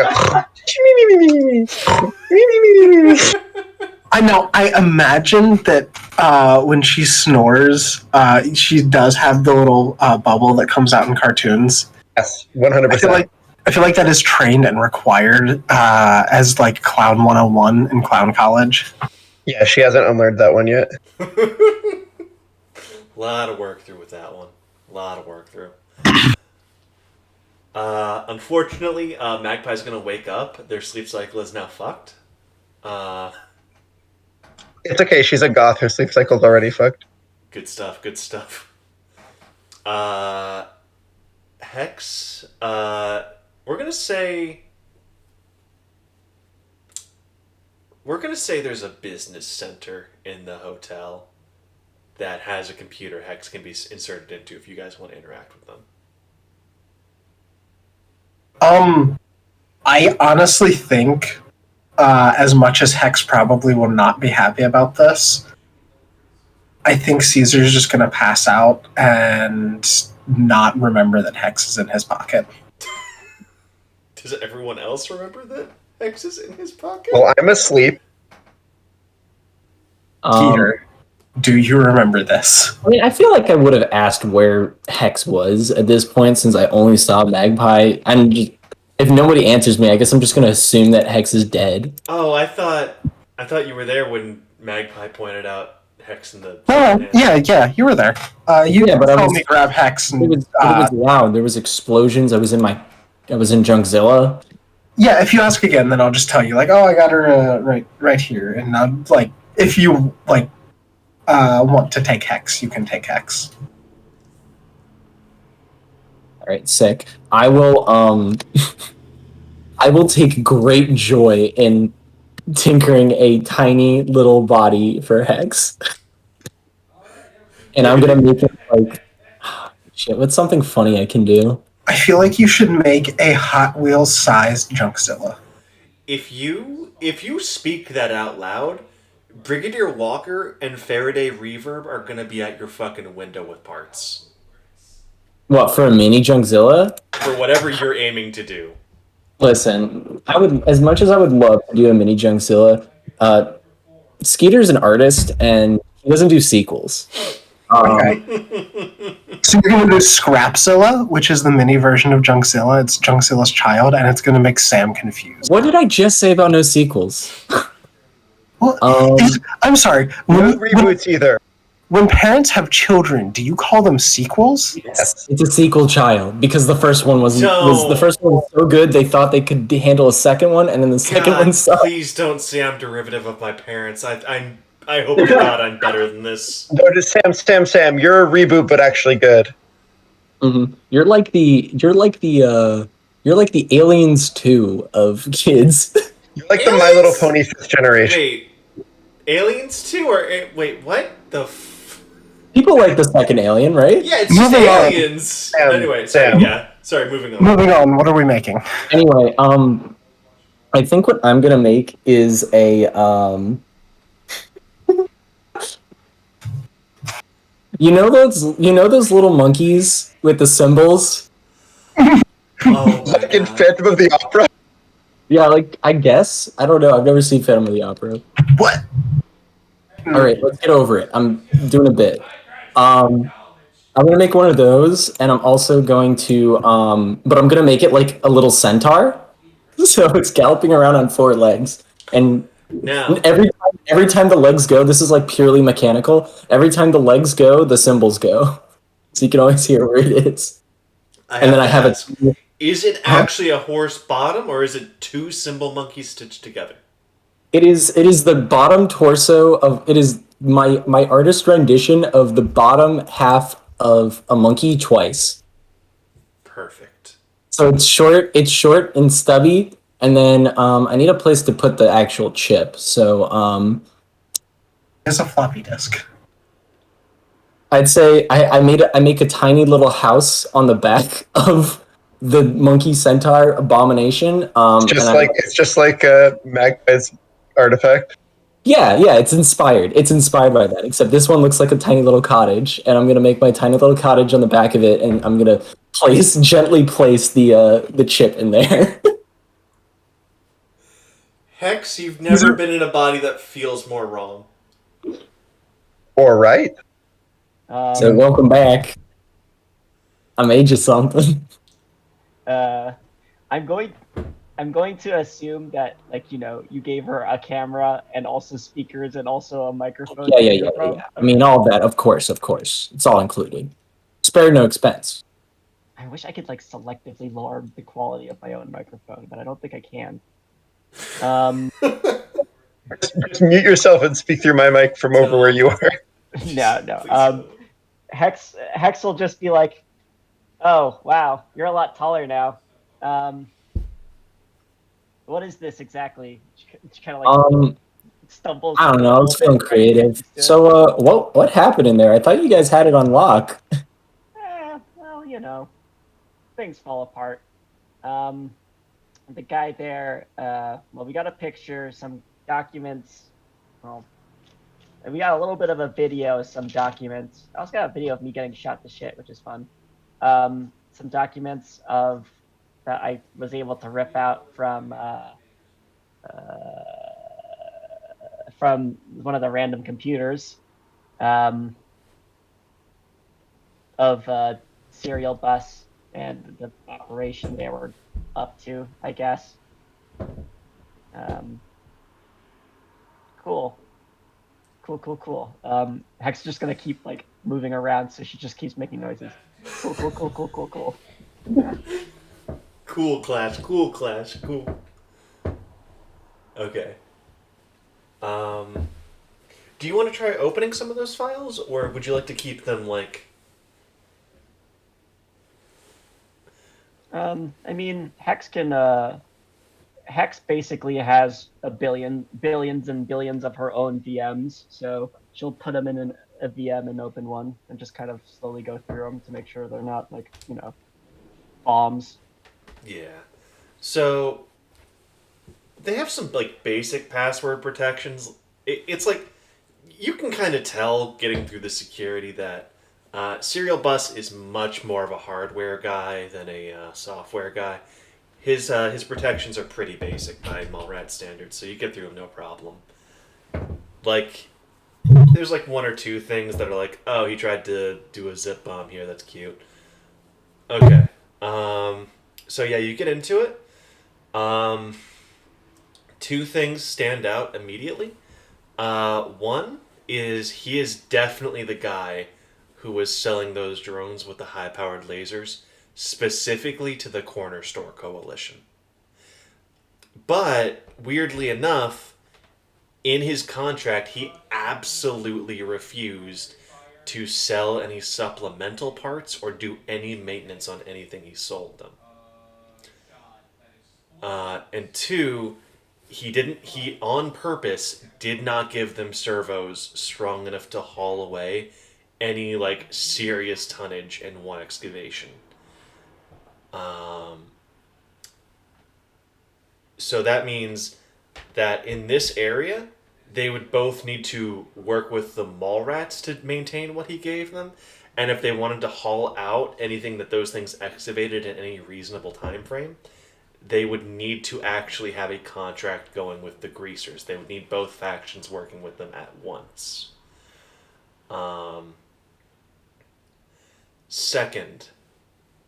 I know. I imagine that when she snores, she does have the little bubble that comes out in cartoons. yes, 100%. I feel like that is trained and required as like Clown 101 in Clown College. Yeah, she hasn't unlearned that one yet. A lot of work through with that one. A lot of work through. Unfortunately, Magpie's gonna wake up. Their sleep cycle is now fucked. It's okay. She's a goth. Her sleep cycle's already fucked. Good stuff. Good stuff. Hex. We're gonna say. We're gonna say there's a business center in the hotel that has a computer Hex can be inserted into if you guys want to interact with them. I honestly think, as much as Hex probably will not be happy about this, I think Caesar's just going to pass out and not remember that Hex is in his pocket. Does everyone else remember that Hex is in his pocket? Well, I'm asleep. Peter, do you remember this? I mean, I feel like I would have asked where Hex was at this point since I only saw Magpie. And if nobody answers me, I guess I'm just going to assume that Hex is dead. Oh, I thought you were there when Magpie pointed out Hex in the. Oh, yeah, you were there. Yeah, but I told was- me grab Hex. And, It was loud. There was explosions. I was in Junkzilla. yeah, if you ask again, then I'll just tell you, like, oh, I got her right here. And, like, if you, like, want to take Hex, you can take Hex. All right, sick. I will I will take great joy in tinkering a tiny little body for Hex. And I'm gonna make it like shit, what's something funny I can do? I feel like you should make a Hot Wheels sized Junkzilla. If you speak that out loud, Brigadier Walker and Faraday Reverb are gonna be at your fucking window with parts What, for a mini Junkzilla? for whatever you're aiming to do. Listen, I would, as much as I would love to do a mini Junkzilla, Skeeter's an artist and he doesn't do sequels. Okay. So you're going to do Scrapzilla, which is the mini version of Junkzilla. It's Junkzilla's child, and it's going to make Sam confused. What did I just say about no sequels? Well, Um, I'm sorry. No reboots either. When parents have children, do you call them sequels? Yes. It's a sequel child because the first one was the first one was so good they thought they could handle a second one, and then the second God, one sucked. please don't say I'm derivative of my parents. I hope to God I'm better than this. No, just Sam. You're a reboot, but actually good. Mm-hmm. You're like the Aliens 2 of kids. You're like the My Little Pony fifth generation. Wait, Aliens 2 or wait, what the? People like the second Alien, right? Yeah, it's just Moving on. Aliens. Sam, Anyway, sorry. Sam. Yeah, sorry. Moving on. Moving on, what are we making? Anyway, I think what I'm gonna make is a you know those little monkeys with the symbols? Oh my Like in God. Phantom of the Opera. Yeah, like I guess. I don't know. I've never seen Phantom of the Opera. What? All right, let's get over it. I'm doing a bit. I'm gonna make one of those, and I'm also going to, but I'm gonna make it like a little centaur, so it's galloping around on four legs, and Now, every time the legs go, this is like purely mechanical. Every time the legs go, the symbols go, so you can always hear where it is. And then I have ask, it. Is it actually a horse bottom, or is it two symbol monkeys stitched together? It is the bottom torso of it is my artist rendition of the bottom half of a monkey twice. Perfect. So it's short and stubby, and then I need a place to put the actual chip. So There's a floppy disk. I'd say I make a tiny little house on the back of the monkey centaur abomination. It's just like Magpie's artifact. Yeah, it's inspired. It's inspired by that. Except this one looks like a tiny little cottage, and I'm gonna make my tiny little cottage on the back of it, and I'm gonna gently place the chip in there. Hex, you've never been in a body that feels more wrong. Or right? So welcome back. I made you something. I'm going to assume that, like, you gave her a camera and also speakers and also a microphone. Yeah. I mean, all that, of course. It's all included. Spare no expense. I wish I could like selectively lower the quality of my own microphone, but I don't think I can. Just mute yourself and speak through my mic from over where you are. No. Please don't. Hex will just be like, "Oh wow, you're a lot taller now. What is this exactly?" She kind of like stumbles. I don't through know. a I little was feeling bit, trying to get creative. used to it. So, what happened in there? I thought you guys had it on lock. Well, things fall apart. The guy there, well, we got a picture, some documents. Well, and we got a little bit of a video, some documents. I also got a video of me getting shot to shit, which is fun. Some documents of that I was able to rip out from one of the random computers of Serial Bus and the operation they were up to, I guess. Cool. Hex is just gonna keep like moving around, so she just keeps making noises. Cool. Cool, Clash. Cool, Clash. Cool. Okay. Do you want to try opening some of those files, or would you like to keep them like? I mean, Hex can. Hex basically has billions and billions of her own VMs, so she'll put them in a VM and open one, and just kind of slowly go through them to make sure they're not like bombs. Yeah. So they have some like basic password protections. It's like you can kind of tell getting through the security that Serial Bus is much more of a hardware guy than a software guy. His protections are pretty basic by Mallrat standards, so you get through them no problem. Like, there's like one or two things that are like, oh, he tried to do a zip bomb here. That's cute. Okay. So yeah, you get into it. Two things stand out immediately. One is he is definitely the guy who was selling those drones with the high-powered lasers specifically to the Corner Store Coalition. But weirdly enough, in his contract, he absolutely refused to sell any supplemental parts or do any maintenance on anything he sold them. And two, he on purpose did not give them servos strong enough to haul away any like serious tonnage in one excavation. So that means that in this area, they would both need to work with the Mallrats to maintain what he gave them, and if they wanted to haul out anything that those things excavated in any reasonable time frame, they would need to actually have a contract going with the Greasers. They would need both factions working with them at once. Second,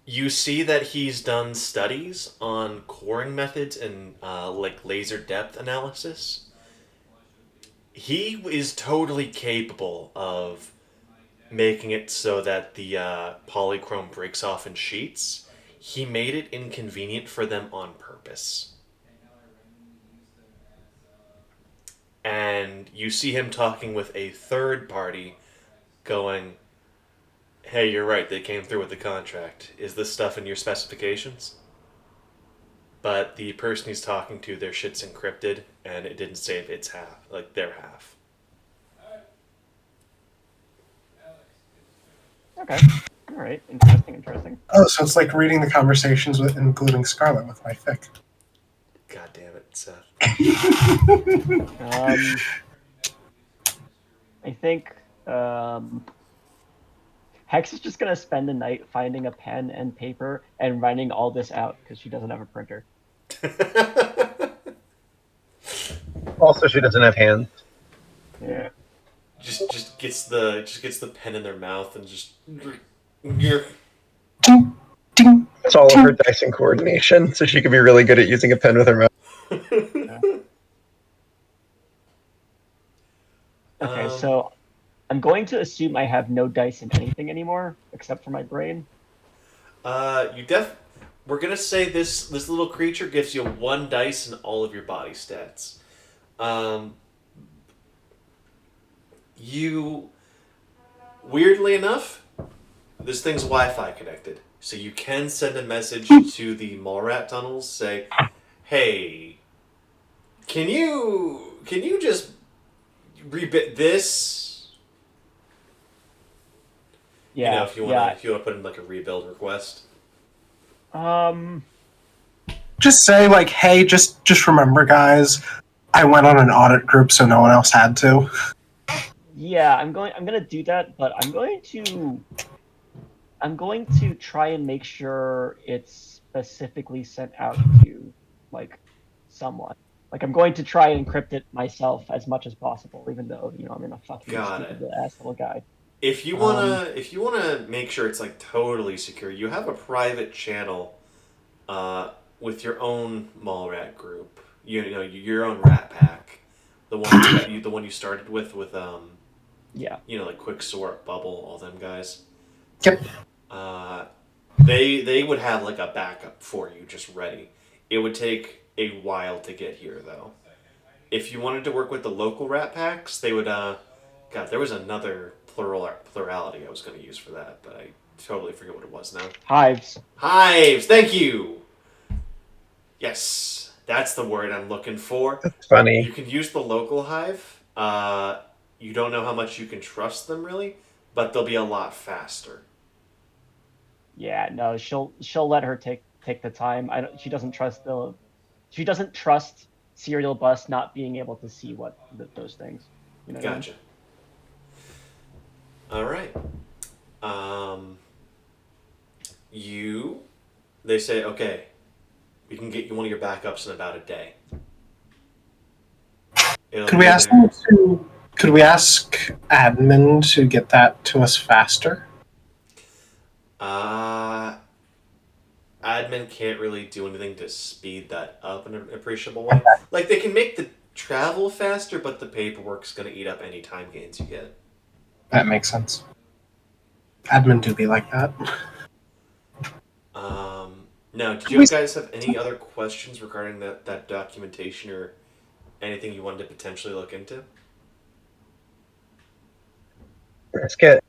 you see that he's done studies on coring methods and like laser depth analysis. He is totally capable of making it so that the polychrome breaks off in sheets. He made it inconvenient for them on purpose. And you see him talking with a third party going, hey, you're right, they came through with the contract. Is this stuff in your specifications? But the person he's talking to, their shit's encrypted, and it didn't save its half, like their half. Okay. All right. Interesting. Oh, so it's like reading the conversations with, including Scarlet, with my fic. God damn it, Seth. I think Hex is just gonna spend the night finding a pen and paper and writing all this out because she doesn't have a printer. Also, she doesn't have hands. Yeah. just gets the pen in their mouth and just. Ding, ding. It's all of her dice and coordination, so she could be really good at using a pen with her mouth. Yeah. Okay, so I'm going to assume I have no dice in anything anymore except for my brain. We're gonna say this little creature gives you 1 dice in all of your body stats. You, weirdly enough, this thing's Wi-Fi connected, so you can send a message to the mall rat tunnels. Say, "Hey, can you just rebit this?" Yeah. You know, if you want to put in like a rebuild request. Just say like, hey, just remember, guys, I went on an audit group, so no one else had to. Yeah, I'm gonna do that, but I'm going to try and make sure it's specifically sent out to like someone. Like I'm going to try and encrypt it myself as much as possible, even though I'm in a fucking Got it. stupid ass little guy. If you wanna make sure it's like totally secure, you have a private channel, with your own mall rat group. You know your own rat pack, the one you started with Yeah. like Quick Sort, Bubble, all them guys. Yep. They would have like a backup for you just ready. It would take a while to get here though. If you wanted to work with the local rat packs, they would God, there was another plurality I was going to use for that, but I totally forget what it was now. Hives. Hives, thank you. Yes, that's the word I'm looking for. That's funny. You can use the local hive. You don't know how much you can trust them really, but they'll be a lot faster. Yeah, no, she'll let her take the time. She doesn't trust Serial Bus not being able to see those things. You know what I mean? Gotcha. All right. They say, okay, we can get you one of your backups in about a day. Could we ask admin to get that to us faster? Admin can't really do anything to speed that up in an appreciable way. Like, they can make the travel faster, but the paperwork's going to eat up any time gains you get. That makes sense. Admin do be like that. Now, did you guys have any other questions regarding that documentation or anything you wanted to potentially look into? That's good.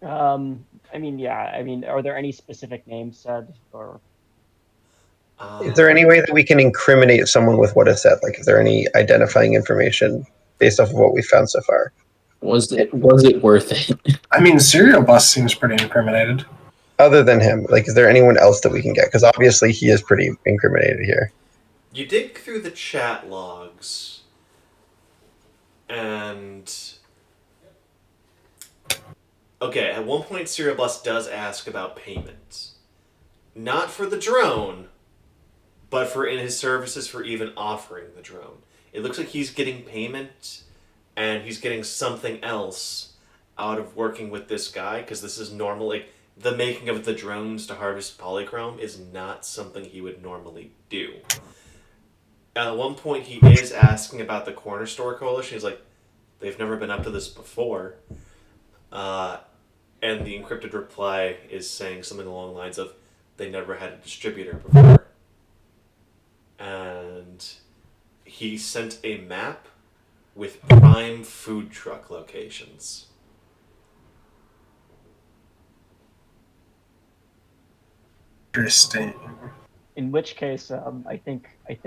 I mean, yeah. I mean, are there any specific names said, or? Is there any way that we can incriminate someone with what is said? Like, is there any identifying information based off of what we found so far? Was it worth it? I mean, Serial Bus seems pretty incriminated. Other than him, like, is there anyone else that we can get? Because obviously he is pretty incriminated here. You dig through the chat logs, and okay, at one point Serial Bus does ask about payment. Not for the drone, but for in his services for even offering the drone. It looks like he's getting payment, and he's getting something else out of working with this guy, because this is normal. Like, the making of the drones to harvest polychrome is not something he would normally do. At one point, he is asking about the Corner Store Coalition. He's like, they've never been up to this before. And the encrypted reply is saying something along the lines of, they never had a distributor before. And he sent a map with prime food truck locations. Interesting. In which case, I think, what is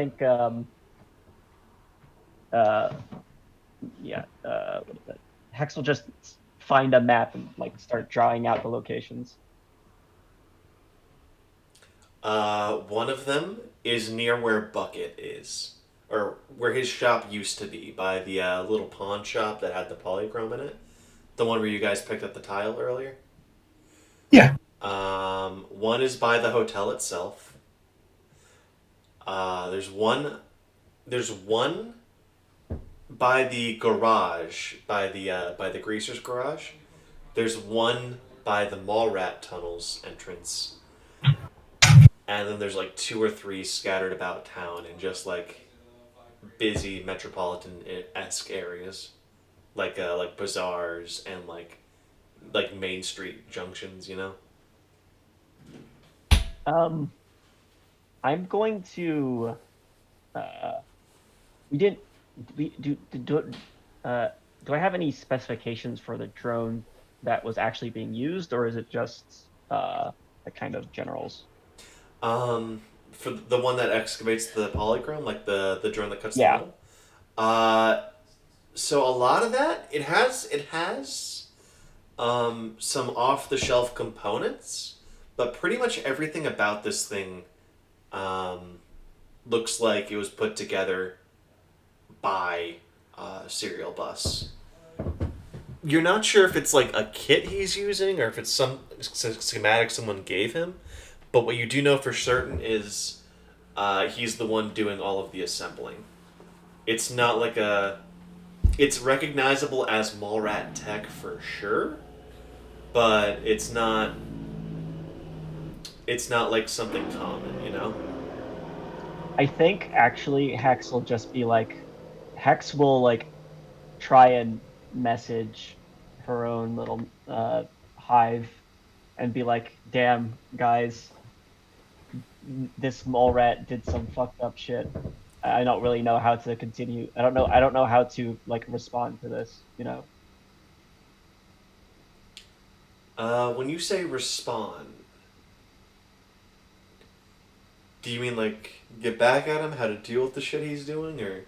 it? Hex will just find a map and like start drawing out the locations. One of them is near where Bucket is, or where his shop used to be, by the little pawn shop that had the polychrome in it. The one where you guys picked up the tile earlier. Yeah. One is by the hotel itself. There's one by the garage, by the greaser's garage. There's one by the mall rat tunnels entrance. And then there's like 2 or 3 scattered about town in just like busy metropolitan-esque areas, like bazaars and like main street junctions, you know. I'm going to. We didn't. We do. Uh, do I have any specifications for the drone that was actually being used, or is it just the kind of generals? Um, for the one that excavates the polychrome, like the drone that cuts the Yeah. metal. Uh, so a lot of that it has some off the shelf components, but pretty much everything about this thing um, looks like it was put together by Serial Bus. You're not sure if it's like a kit he's using or if it's some schematic someone gave him, but what you do know for certain is he's the one doing all of the assembling. It's not like a. It's recognizable as Mallrat tech for sure, but it's not. It's not like something common, you know. I think actually Hex will just be like, Hex will like try and message her own little hive and be like, "Damn guys, this mole rat did some fucked up shit. I don't really know how to continue. I don't know. I don't know how to like respond to this. You know." When you say respond, do you mean like get back at him, how to deal with the shit he's doing, or?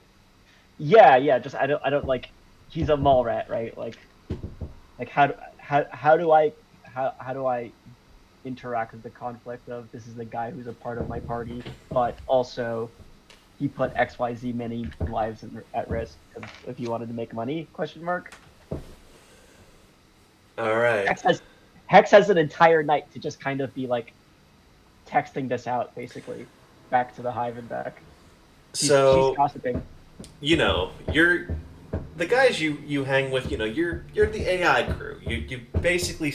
Yeah, yeah. Just I don't like. He's a mole rat, right? Like how do I how do I interact with the conflict of this is the guy who's a part of my party, but also he put XYZ many lives at risk if he wanted to make money? Question mark. All right. Hex has Hex has an entire night to just kind of be like texting this out, basically, back to the hive and back. She's So gossiping. you're the guys you hang with. You're the AI crew. You basically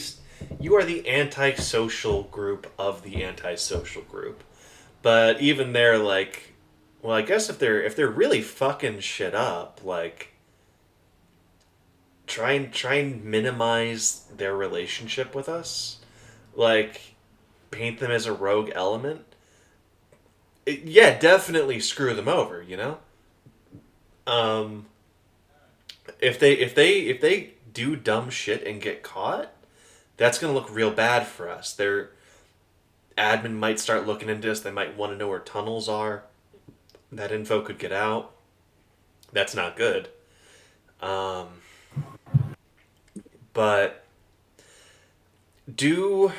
you are the antisocial group of the antisocial group. But even they're like, well, I guess if they're really fucking shit up, like try and minimize their relationship with us, like paint them as a rogue element. Yeah, definitely screw them over. Um, if they do dumb shit and get caught, that's gonna look real bad for us. Their admin might start looking into this. They might want to know where tunnels are. That info could get out. That's not good. Um, but do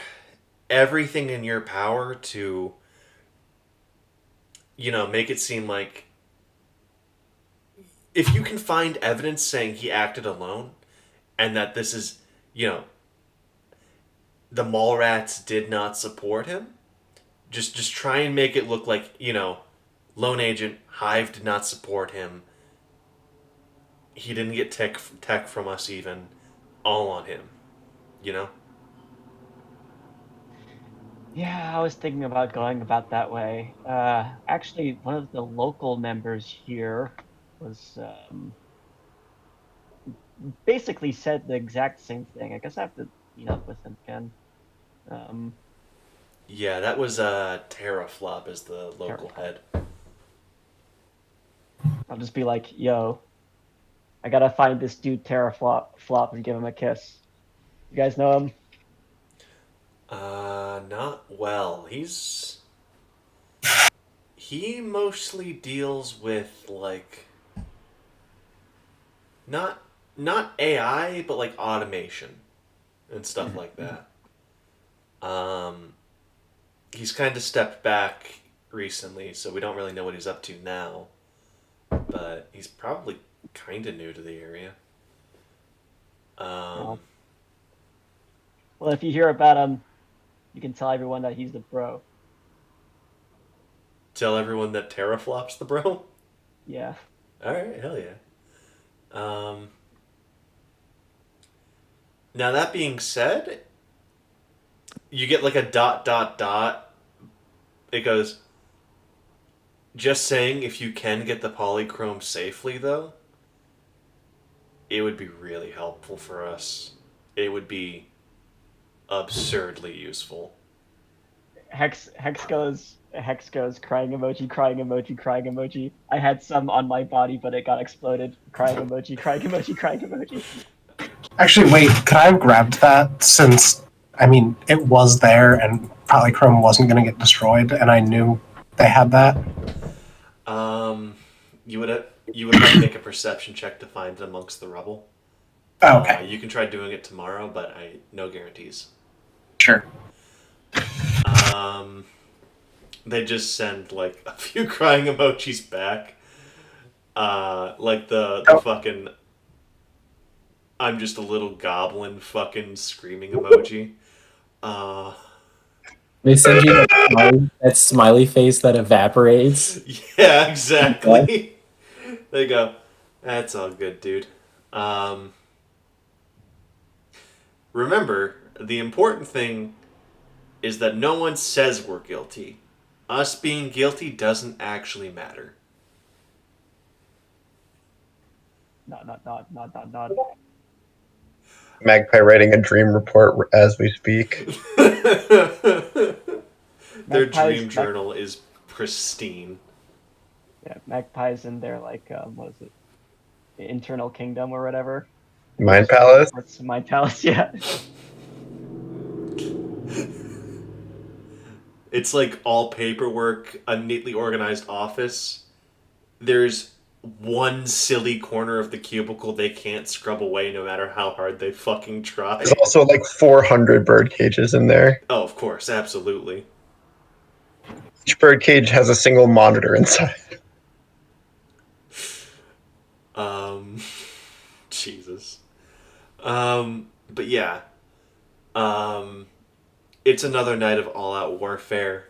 everything in your power to, make it seem like if you can find evidence saying he acted alone and that this is, you know, the Mallrats did not support him, just try and make it look like, lone agent Hive did not support him. He didn't get tech from us even. All on him, you know? Yeah, I was thinking about going about that way. Actually, one of the local members here was basically said the exact same thing. I guess I have to meet up with him again. Um, Yeah, that was Terraflop as the local Terrifying. head. I'll just be like, "Yo, I gotta find this dude Flop and give him a kiss." You guys know him? Not well. He mostly deals with like not not AI, but like automation and stuff like that. Um, he's kind of stepped back recently, so we don't really know what he's up to now. But he's probably kind of new to the area. Um, Well, well, if you hear about him, you can tell everyone that he's the bro. tell everyone that Terraflop's the bro. Yeah. All right, hell yeah. Um, now that being said, you get like a dot dot dot. It goes. Just saying, if you can get the polychrome safely, though, it would be really helpful for us. It would be absurdly useful. Hex goes crying emoji, crying emoji, crying emoji. I had some on my body, but it got exploded. Crying emoji, crying emoji, crying emoji. Actually, wait, could I have grabbed that since, I mean, it was there and Polychrome wasn't going to get destroyed, and I knew they had that? You would have to make a perception check to find it amongst the rubble. Oh, okay, You can try doing it tomorrow, but no guarantees. sure. They just send like a few crying emojis back. Like the fucking I'm just a little goblin fucking screaming emoji. They send you that smiley face that evaporates. Yeah, exactly. They go, that's all good, dude. Remember, the important thing is that no one says we're guilty. Us being guilty doesn't actually matter. Not. Magpie writing a dream report as we speak. Their dream journal is pristine. Yeah, Magpie's in their like what is it? Internal kingdom or whatever. Mind Palace? What's Mind Palace? Yeah. It's like all paperwork, a neatly organized office. There's one silly corner of the cubicle they can't scrub away no matter how hard they fucking try. There's also like 400 bird cages in there. Oh, of course, absolutely. Each bird cage has a single monitor inside. Jesus. But yeah. It's another night of all-out warfare.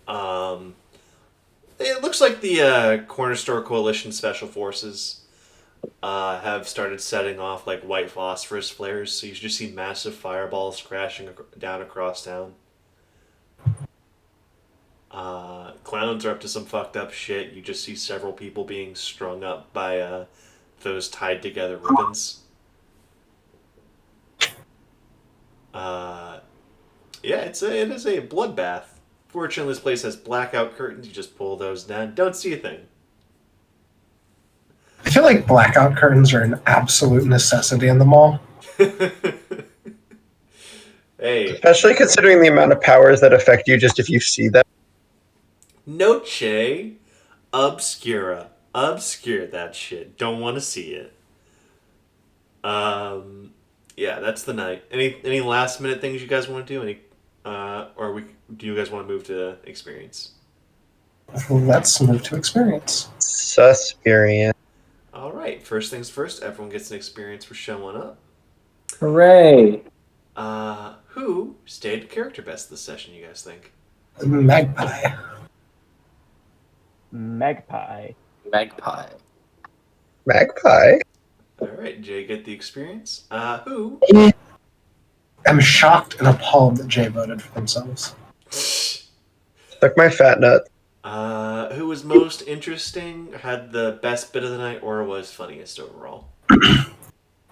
It looks like the Corner Store Coalition Special Forces have started setting off like white phosphorus flares, so you just see massive fireballs crashing down across town. Clowns are up to some fucked up shit. You just see several people being strung up by those tied together ribbons. Yeah, it is a bloodbath. Fortunately, this place has blackout curtains. You just pull those down. Don't see a thing. I feel like blackout curtains are an absolute necessity in the mall. Hey. Especially considering the amount of powers that affect you just if you see them. Noche Obscura. Obscure that shit. Don't want to see it. Yeah, that's the night. Any last minute things you guys want to do? Do you guys want to move to experience? Let's move to experience. Susperian. All right. First things first. Everyone gets an experience for showing up. Hooray! Who stayed character best this session? You guys think? Magpie. Magpie. All right, Jay, get the experience. Who? I'm shocked and appalled that Jay voted for themselves. Suck my fat nut. Who was most interesting, had the best bit of the night, or was funniest overall?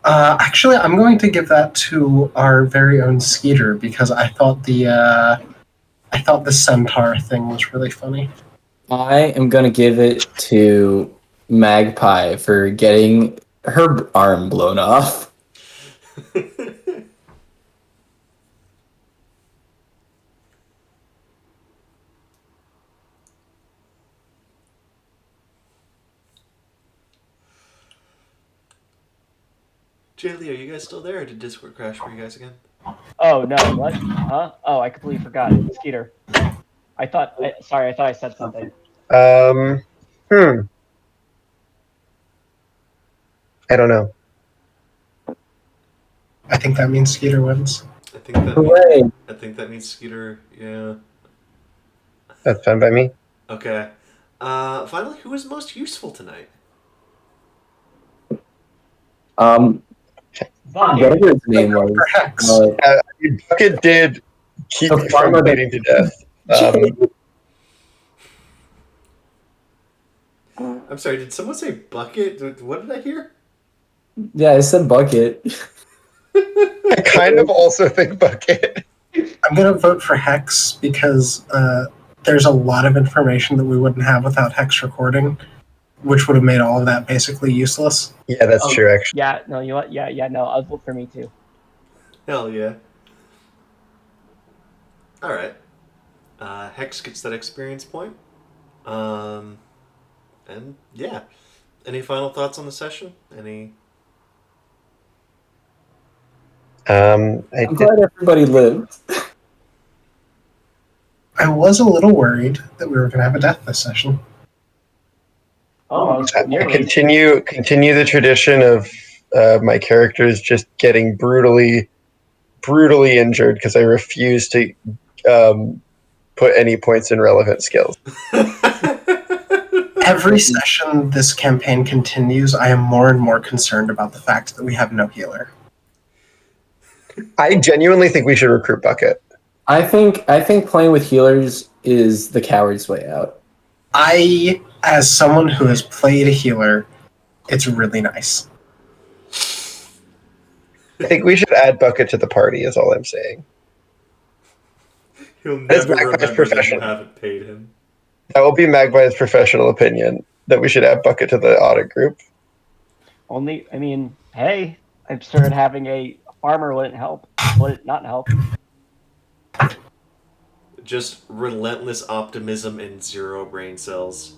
Actually, I'm going to give that to our very own Skeeter because I thought the centaur thing was really funny. I am gonna give it to Magpie for getting her arm blown off. Jaylee, are you guys still there, or did Discord crash for you guys again? Oh no! What? Huh? Oh, I completely forgot. Skeeter. I thought I said something. I don't know. I think that means Skeeter wins. I think Hooray! that means Skeeter. Yeah. That's fine by me. Okay. Finally, who was most useful tonight? Whatever his name was. Perhaps. Bucket did keep The me farmer from bleeding to death. I'm sorry, did someone say bucket? What did I hear? Yeah, I said bucket. I kind of also think Bucket. I'm going to vote for Hex because there's a lot of information that we wouldn't have without Hex recording, which would have made all of that basically useless. Yeah, that's Oh, true, actually. Yeah, no, you know what? Yeah, no, I'll vote for me too. Hell yeah. Alright. Hex gets that experience point. And yeah. Any final thoughts on the session? Any... I'm glad everybody lived. I was a little worried that we were going to have a death this session. Almost, nearly. Continue the tradition of my characters just getting brutally injured because I refuse to put any points in relevant skills. Every session this campaign continues, I am more and more concerned about the fact that we have no healer. I genuinely think we should recruit Bucket. I think playing with healers is the coward's way out. I, as someone who has played a healer, it's really nice. I think we should add Bucket to the party, is all I'm saying. He'll That's never Magpie's remember that you profession. haven't paid him. That will be Magpie's professional opinion, that we should add Bucket to the audit group. Only, I mean, hey, I'm sure having a farmer wouldn't help. Would it not help? Just relentless optimism and 0 brain cells.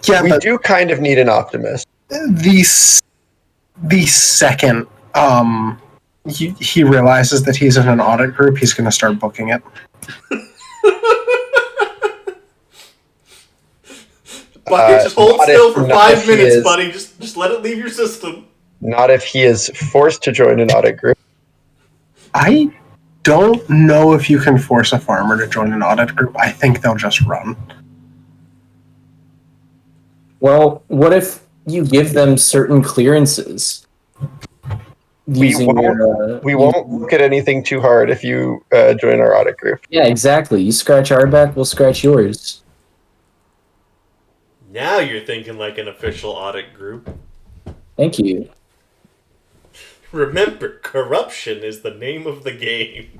Yeah, We but do kind of need an optimist. the second he realizes that he's in an audit group, he's going to start booking it. Buddy, just hold not still if- for not 5 if he minutes, is- buddy. Just let it leave your system. Not if he is forced to join an audit group. I don't know if you can force a farmer to join an audit group. I think they'll just run. Well, what if you give them certain clearances? We won't look at anything too hard if you join our audit group. Yeah, exactly. You scratch our back, we'll scratch yours. Now you're thinking like an official audit group. Thank you. Remember, corruption is the name of the game.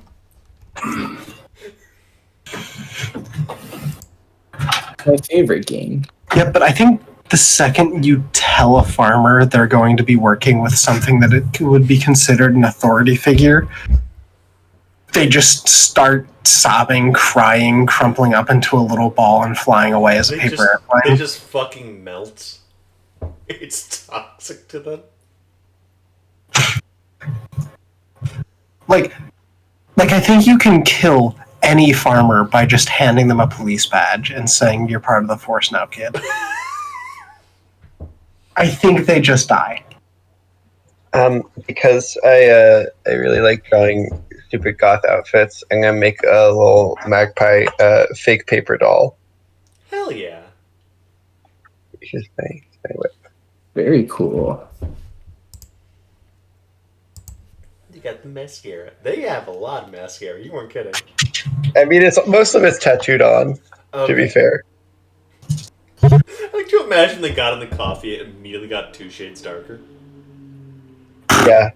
My favorite game. Yeah, but I think the second you tell a farmer they're going to be working with something that it would be considered an authority figure, they just start sobbing, crying, crumpling up into a little ball and flying away as a paper They airplane. just fucking melt. It's toxic to them. Like I think you can kill any farmer by just handing them a police badge and saying you're part of the force now, kid. I think they just die. Because I really like drawing stupid goth outfits, I'm gonna make a little magpie fake paper doll. Hell yeah. Which is my whip. Very cool. You got the mascara. They have a lot of mascara. You weren't kidding. I mean, most of it's tattooed on. To be fair, I like to imagine they got in the coffee and immediately got 2 shades darker. yeah.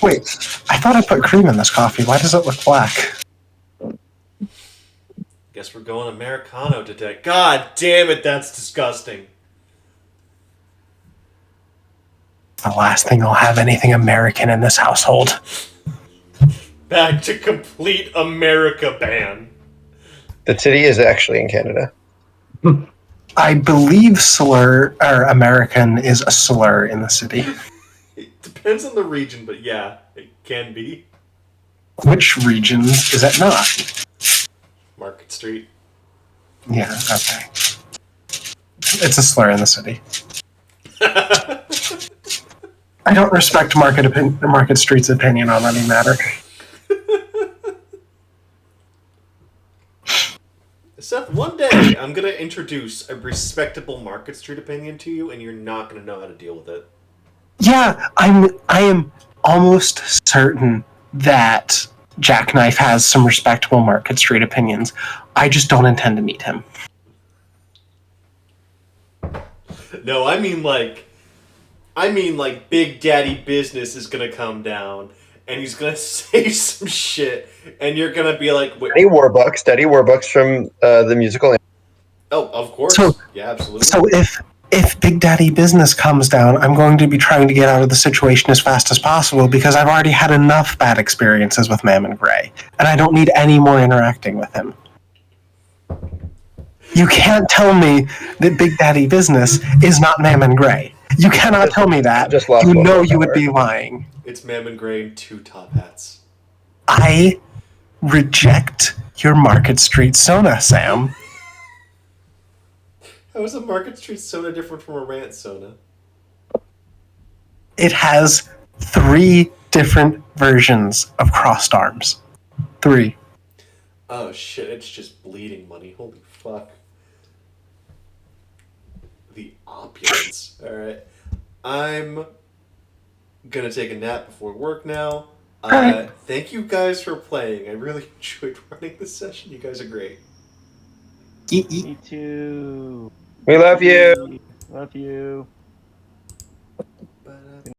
Wait, I thought I put cream in this coffee. Why does it look black? Guess we're going Americano today. God damn it, that's disgusting. The last thing I'll have anything American in this household. Back to complete America ban. The city is actually in Canada. I believe slur or American is a slur in the city. It depends on the region, but yeah, it can be. Which regions is it not? Market Street. Yeah, okay. It's a slur in the city. I don't respect Market Street's opinion on any matter. Seth, one day I'm gonna introduce a respectable Market Street opinion to you, and you're not gonna know how to deal with it. Yeah, I am almost certain that Jackknife has some respectable Market Street opinions. I just don't intend to meet him. No, I mean like, I mean, like, Big Daddy Business is gonna come down, and he's gonna say some shit, and you're gonna be like, wait, Eddie Warbucks from the musical. oh, of course. So- Yeah, absolutely. So if Big Daddy Business comes down, I'm going to be trying to get out of the situation as fast as possible because I've already had enough bad experiences with Mammon Gray, and I don't need any more interacting with him. You can't tell me that Big Daddy Business is not Mammon Gray. You cannot tell me that. Just lost You one know more you would power. be lying. It's Mammon Gray and 2 top hats. I reject your Market Street Sona, Sam. How is a Market Street Sona different from a Rant Sona? It has 3 different versions of crossed arms. 3. Oh shit, it's just bleeding money. Holy fuck. The opulence. Alright. I'm gonna take a nap before work now. Alright. Thank you guys for playing. I really enjoyed running this session. You guys are great. Eat, eat. Me too. We love you. Love you.